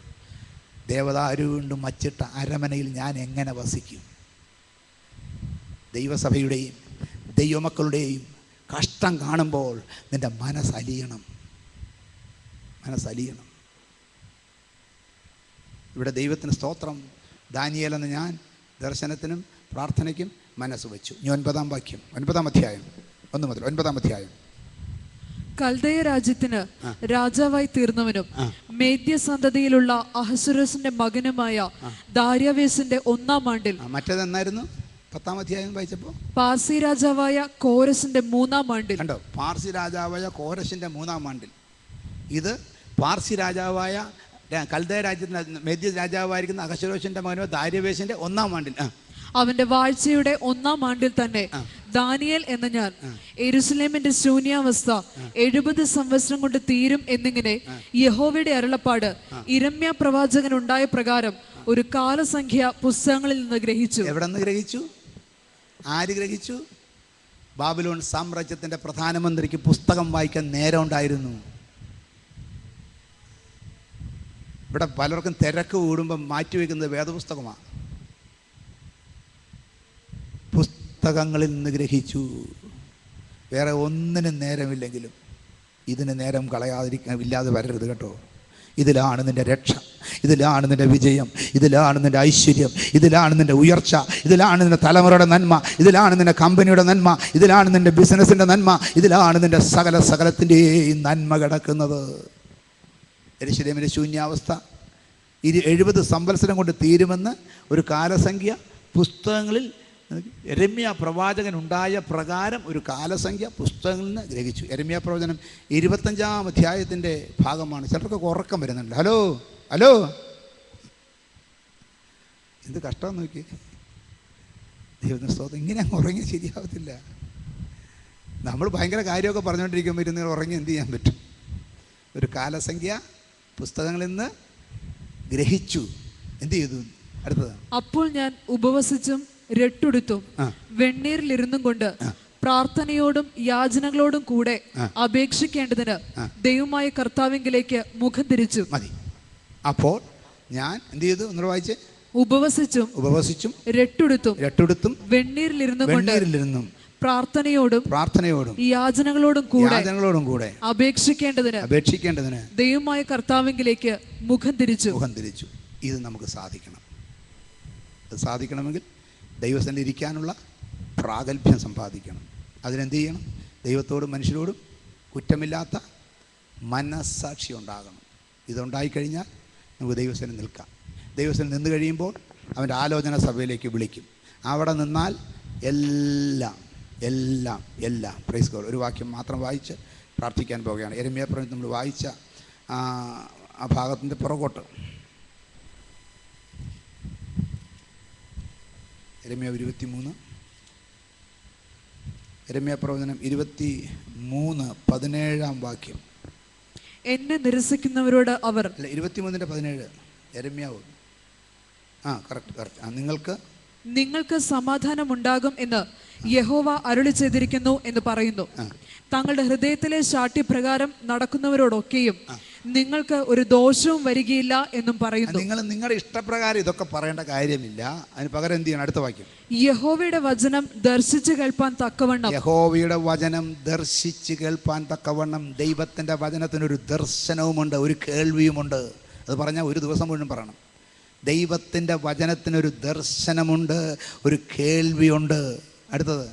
ദേവദാരു കൊണ്ടും മച്ചിട്ട അരമനയിൽ ഞാൻ എങ്ങനെ വസിക്കും? ദൈവസഭയുടെയും ദൈവമക്കളുടെയും കഷ്ടം കാണുമ്പോൾ നിൻ്റെ മനസ്സലിയണം. ഇവിടെ ദൈവത്തിന് സ്തോത്രം. ദാനിയേൽ എന്ന ഞാൻ ദർശനത്തിനും പ്രാർത്ഥനയ്ക്കും മനസ്സ് വെച്ചു. ഇനി 9-ാം വാക്യം, 9-ാം അധ്യായം 1 മുതൽ 9-ാം അധ്യായം. കൽദയ രാജ്യത്തിന് രാജാവായി തീർന്നവനും മേദ്യ സന്തതിയിലുള്ള അഹസ്വേരോസിന്റെ മകനുമായ ദാര്യാവേസിന്റെ 1-ാം ആണ്ടിൽ. മറ്റേതെന്നായിരുന്നു? 10-ാം അധ്യായം വായിച്ചപ്പോൾ പാർസി രാജാവായ കോരസിന്റെ 3-ാം ആണ്ടിൽ. കണ്ടോ? പാർസി രാജാവായ കോരശിന്റെ 3-ാം ആണ്ടിൽ. ഇത് പാർസി രാജാവായ കൽദയ രാജ്യത്തിന് മേദ്യ രാജാവായിരിക്കുന്ന അഹശ്വേരോശിന്റെ മകനോ ദാര്യാവേശിന്റെ 1-ാം ആണ്ടിൽ അവന്റെ വാഴ്ചയുടെ 1-ാം ആണ്ടിൽ തന്നെ ദാനിയേൽ എന്ന ഞാൻ യെരൂശലേമിന്റെ ശൂന്യാവസ്ഥ 70 സംവത്സരം കൊണ്ട് തീരും എന്നിങ്ങനെ യഹോവയുടെ അരുളപ്പാട് യിരെമ്യാ പ്രവാചകൻ ഉണ്ടായ പ്രകാരം ഒരു കാലസംഖ്യ പുസ്തകങ്ങളിൽ നിന്ന് ഗ്രഹിച്ചു. എവിടെ നിന്ന് ഗ്രഹിച്ചു? ആര് ഗ്രഹിച്ചു? ബാബിലോൺ സാമ്രാജ്യത്തിന്റെ പ്രധാനമന്ത്രിക്ക് പുസ്തകം വായിക്കാൻ നേരം ഉണ്ടായിരുന്നു. ഇവിടെ പലർക്കും തിരക്ക് കൂടുമ്പം മാറ്റിവെക്കുന്നത് വേദപുസ്തകമാണ്. പുസ്തകങ്ങളിൽ നിന്ന് ഗ്രഹിച്ചു. വേറെ ഒന്നിനും നേരമില്ലെങ്കിലും ഇതിന് നേരം കളയാതിരിക്കാൻ വരരുത് കേട്ടോ. ഇതിലാണ് നിൻ്റെ രക്ഷ, ഇതിലാണ് നിൻ്റെ വിജയം, ഇതിലാണ് നിൻ്റെ ഐശ്വര്യം, ഇതിലാണ് നിൻ്റെ ഉയർച്ച, ഇതിലാണ് നിൻ്റെ തലമുറയുടെ നന്മ, ഇതിലാണ് നിൻ്റെ കമ്പനിയുടെ നന്മ, ഇതിലാണ് നിൻ്റെ ബിസിനസ്സിൻ്റെ നന്മ, ഇതിലാണ് നിൻ്റെ സകലത്തിൻ്റെയും നന്മ കിടക്കുന്നത്. യെരൂശലേമിൻ്റെ ശൂന്യാവസ്ഥ 70 സംവത്സരം കൊണ്ട് തീരുമെന്ന് ഒരു കാലസംഖ്യ പുസ്തകങ്ങളിൽ യെരമ്യാ പ്രവാചകൻ ഉണ്ടായ പ്രകാരം ഒരു കാലസംഖ്യ പുസ്തകങ്ങളിൽ നിന്ന് ഗ്രഹിച്ചു. യെരമ്യാ പ്രവചനം 25-ാം അധ്യായത്തിൻ്റെ ഭാഗമാണ്. ചിലർക്കൊക്കെ ഉറക്കം വരുന്നുണ്ട്. ഹലോ ഹലോ, എന്ത് കഷ്ടം നോക്കി. ദൈവത്തിൻ്റെ സ്തോത്രം. ഇങ്ങനെ അങ്ങ് ഉറങ്ങി ശരിയാവത്തില്ല. നമ്മൾ ഭയങ്കര കാര്യമൊക്കെ പറഞ്ഞുകൊണ്ടിരിക്കുമ്പോൾ ഇരുന്ന് ഉറങ്ങി എന്ത് ചെയ്യാൻ പറ്റും? ഒരു കാലസംഖ്യ പുസ്തകങ്ങളിൽ നിന്ന് ഗ്രഹിച്ചു. എന്ത് ചെയ്തു? അടുത്തത്. അപ്പോൾ ഞാൻ ഉപവസിച്ചും രട്ടുടുത്തും വെണ്ണീരിലിരുന്നും കൊണ്ട് പ്രാർത്ഥനയോടും യാചനകളോടും കൂടെ അപേക്ഷിക്കേണ്ടതിന് ദൈവമായ കർത്താവിങ്കിലേക്ക് മുഖം തിരിച്ചു. മതി. അപ്പോൾ ഞാൻ എന്ത് ചെയ്തു? ഒന്നുകൂടെ വായിച്ചേ. ഉപവസിച്ചും രട്ടുടുത്തും വെണ്ണീരിലിരുന്നും പ്രാർത്ഥനയോടും യാചനകളോടും കൂടെ അപേക്ഷിക്കേണ്ടതിന് ദൈവമായ കർത്താവിങ്കിലേക്ക് മുഖം തിരിച്ചു. ഇത് നമുക്ക് സാധിക്കണം. അത് സാധിക്കണമെങ്കിൽ ദൈവസന്നിധിയിൽ ഇരിക്കാനുള്ള പ്രാഗൽഭ്യം സമ്പാദിക്കണം. അതിനെന്ത് ചെയ്യണം? ദൈവത്തോടും മനുഷ്യരോടും കുറ്റമില്ലാത്ത മനസ്സാക്ഷി ഉണ്ടാകണം. ഇതുണ്ടായിക്കഴിഞ്ഞാൽ നമുക്ക് ദൈവസന്നിധിയിൽ നിൽക്കാം. ദൈവസന്നിധിയിൽ നിന്ന് കഴിയുമ്പോൾ അവൻ്റെ ആലോചന സഭയിലേക്ക് വിളിക്കും. അവിടെ നിന്നാൽ എല്ലാം പ്രൈസ് ഗോഡ്. ഒരു വാക്യം മാത്രം വായിച്ച് പ്രാർത്ഥിക്കാൻ പോവുകയാണ്. യെരമ്യാ പ്രവചനം നമ്മൾ വായിച്ച ആ ഭാഗത്തിൻ്റെ പുറകോട്ട് യെരമ്യാ 23, യെരമ്യാ പ്രവചനം 23:17 വാക്യം. എന്നെ നിരസിക്കുന്നവരോട് അവർ 23:17 യെരമ്യാവ്. കറക്റ്റ്. നിങ്ങൾക്ക് സമാധാനമുണ്ടാകും എന്ന് യഹോവ അരുളി ചെയ്തിരിക്കുന്നു എന്ന് പറയുന്നു. തങ്ങളുടെ ഹൃദയത്തിലെ ശാഠ്യപ്രകാരം നടക്കുന്നവരോടൊക്കെയും നിങ്ങൾക്ക് ഒരു ദോഷവും വരികയില്ല എന്നും പറയുന്നു. നിങ്ങൾ നിങ്ങളുടെ ഇഷ്ടപ്രകാരം ഇതൊക്കെ പറയേണ്ട കാര്യമില്ല. അതിന് പകരം എന്ത് ചെയ്യണം? അടുത്ത വാക്യം. യഹോവയുടെ വചനം ദർശിച്ചു കേൾപ്പാൻ തക്കവണ്ണം ദൈവത്തിന്റെ വചനത്തിനൊരു ദർശനവുമുണ്ട്, ഒരു കേൾവിയുമുണ്ട്. അത് പറഞ്ഞാൽ ഒരു ദിവസം മുഴുവൻ പറയണം. ദൈവത്തിൻ്റെ വചനത്തിനൊരു ദർശനമുണ്ട്, ഒരു കേൾവിയുണ്ട്. അടുത്തത്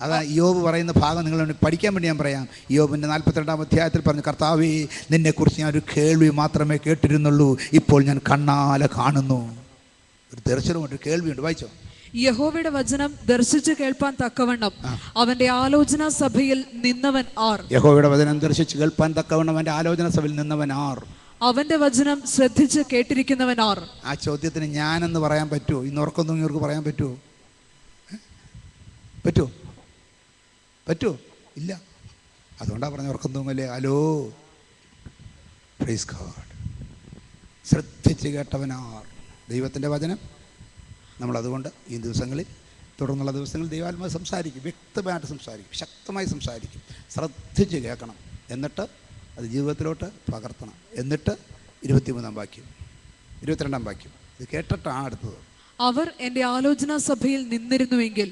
അതാ യോബ് പറയുന്ന ഭാഗം നിങ്ങൾ പഠിക്കാൻ വേണ്ടി ഞാൻ പറയാം. യോബിൻ്റെ 42-ാം അധ്യായത്തിൽ പറഞ്ഞു, കർത്താവേ, നിന്നെക്കുറിച്ച് ഞാൻ ഒരു കേൾവി മാത്രമേ കേട്ടിരുന്നുള്ളൂ, ഇപ്പോൾ ഞാൻ കണ്ണാലെ കാണുന്നു. ഒരു ദർശനമുണ്ട്, ഒരു കേൾവിയുണ്ട്. വായിച്ചോ. യഹോവയുടെ വചനം ദർശിച്ചു കേൾപ്പാൻ തക്കവണ്ണം അവന്റെ ആലോചന സഭയിൽ നിന്നവൻ ആർ? യഹോവയുടെ വചനം ദർശിച്ചു കേൾപ്പാൻ തക്കവണ്ണം അവന്റെ ആലോചന സഭയിൽ നിന്നവൻ ആർ? അവന്റെ വചനം ശ്രദ്ധിച്ച് കേട്ടിരിക്കുന്നവൻ ആർ? ആ ചോദ്യത്തിന് ഞാനെന്ന് പറയാൻ പറ്റുമോ? ഇന്ന് ഉറക്കം ഇവർക്ക് പറയാൻ പറ്റുമോ? പറ്റുമോ? ഇല്ല. അതുകൊണ്ടാണ് പറഞ്ഞ ഉറക്കം തൂങ്ങല്ലേ. Hello, praise God. ശ്രദ്ധിച്ച് കേട്ടവനാർ ദൈവത്തിൻ്റെ വചനം. നമ്മളതുകൊണ്ട് ഈ ദിവസങ്ങളിൽ, തുടർന്നുള്ള ദിവസങ്ങളിൽ ദൈവാത്മാവ് സംസാരിക്കും, വ്യക്തമായിട്ട് സംസാരിക്കും, ശക്തമായി സംസാരിക്കും. ശ്രദ്ധിച്ച് കേൾക്കണം, എന്നിട്ട് അത് ജീവിതത്തിലോട്ട് പകർത്തണം. എന്നിട്ട് 23-ാം വാക്യം, 22-ാം വാക്യം ഇത് കേട്ടിട്ടാണ് അടുത്തത്. അവർ എൻ്റെ ആലോചന സഭയിൽ നിന്നിരുന്നുവെങ്കിൽ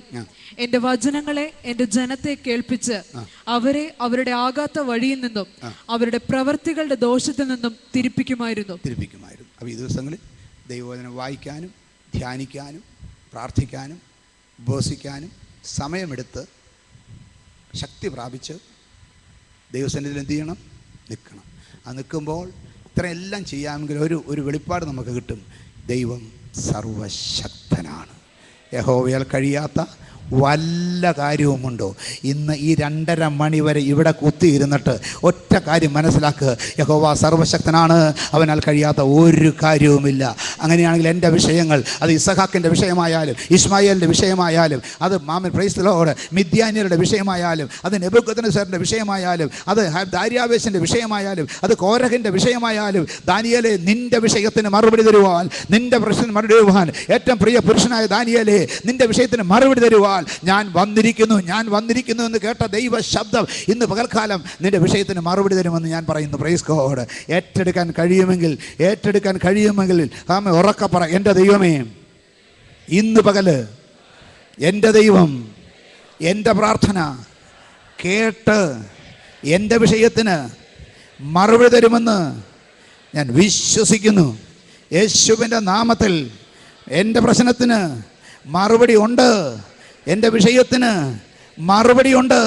എൻ്റെ വചനങ്ങളെ എൻ്റെ ജനത്തെ കേൾപ്പിച്ച് അവരെ അവരുടെ ആകാത്ത വഴിയിൽ നിന്നും അവരുടെ പ്രവർത്തികളുടെ ദോഷത്തിൽ നിന്നും തിരിപ്പിക്കുമായിരുന്നു. അപ്പോൾ ഈ ദിവസങ്ങളിൽ ദൈവവചനം വായിക്കാനും ധ്യാനിക്കാനും പ്രാർത്ഥിക്കാനും ഉപവസിക്കാനും സമയമെടുത്ത് ശക്തി പ്രാപിച്ച് ദൈവസന്നിധിയിൽ എന്ത് ചെയ്യണം? നിൽക്കണം. ആ നിൽക്കുമ്പോൾ ഇത്രയെല്ലാം ചെയ്യാമെങ്കിൽ ഒരു വെളിപ്പാട് നമുക്ക് കിട്ടും. ദൈവം സർവശക്തനാണ്. യഹോവയാൽ കഴിയാത്ത വല്ല കാര്യവുമുണ്ടോ? ഇന്ന് ഈ 2:30 മണി വരെ ഇവിടെ കുത്തിയിരുന്നിട്ട് ഒറ്റ കാര്യം മനസ്സിലാക്കുക, യഹോവ സർവശക്തനാണ്, അവനാൽ കഴിയാത്ത ഒരു കാര്യവുമില്ല. അങ്ങനെയാണെങ്കിൽ എൻ്റെ വിഷയങ്ങൾ, അത് ഇസഹാക്കിൻ്റെ വിഷയമായാലും ഇസ്മായേലിൻ്റെ വിഷയമായാലും, അത് മാമൻ പ്രൈസ് ദി ലോർഡ് മിദ്യാന്യരുടെ വിഷയമായാലും, അത് നെബൂഖദ്നേസറിൻ്റെ വിഷയമായാലും, അത് ദാര്യാവേശിൻ്റെ വിഷയമായാലും, അത് കോരഹിൻ്റെ വിഷയമായാലും, ദാനിയേലേ നിൻ്റെ വിഷയത്തിന് മറുപടി തരുവാൻ, നിൻ്റെ പ്രശ്നത്തിന് മറുപടി തരുവാൻ, ഏറ്റവും പ്രിയ പുരുഷനായ ദാനിയേലേ നിൻ്റെ വിഷയത്തിന് മറുപടി തരുവാൻ ഞാൻ വന്നിരിക്കുന്നു എന്ന് കേട്ട ദൈവ ശബ്ദം ഇന്ന് പകൽക്കാലം നിന്റെ വിഷയത്തിന് മറുപടി തരുമെന്ന് ഞാൻ പറയുന്നു. Praise God. ഏറ്റെടുക്കാൻ കഴിയുമെങ്കിൽ ആമേ ഉറക്കെ പറ, എൻ്റെ ദൈവമേ, ഇന്ന് പകല് എൻ്റെ ദൈവം എൻ്റെ പ്രാർത്ഥന കേട്ട് എൻ്റെ വിഷയത്തിന് മറുപടി തരുമെന്ന് ഞാൻ വിശ്വസിക്കുന്നു. യേശുവിൻ്റെ നാമത്തിൽ എൻ്റെ പ്രശ്നത്തിന് മറുപടി ഉണ്ട്, എൻ്റെ വിഷയത്തിന് മറുപടി ഉണ്ട്.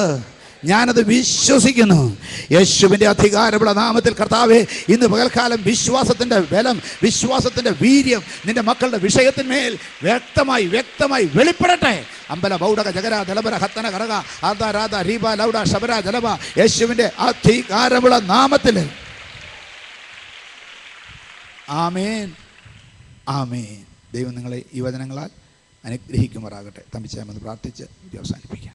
ഞാനത് വിശ്വസിക്കുന്നു. യേശുവിൻ്റെ അധികാരമുള്ള നാമത്തിൽ കർത്താവേ, ഇന്ന് പകൽക്കാലം വിശ്വാസത്തിൻ്റെ ബലം, വിശ്വാസത്തിൻ്റെ വീര്യം നിൻ്റെ മക്കളുടെ വിഷയത്തിന്മേൽ വ്യക്തമായി വെളിപ്പെടട്ടെ. അമ്പല ബൗഡക ജഗര ദലബര ഹത്തന കറക ആദ രാധ റീബ ലൗഡ ശബര ജലബ, യേശുവിൻ്റെ അധികാരമുള്ള നാമത്തിൽ ആമേൻ, ആമേൻ. ദൈവം നിങ്ങളെ ഈ വചനങ്ങളാൽ അനുഗ്രഹിക്കുമാറാകട്ടെ. തമ്മിച്ചാമെന്ന് പ്രാർത്ഥിച്ച് അവസാനിപ്പിക്കാം.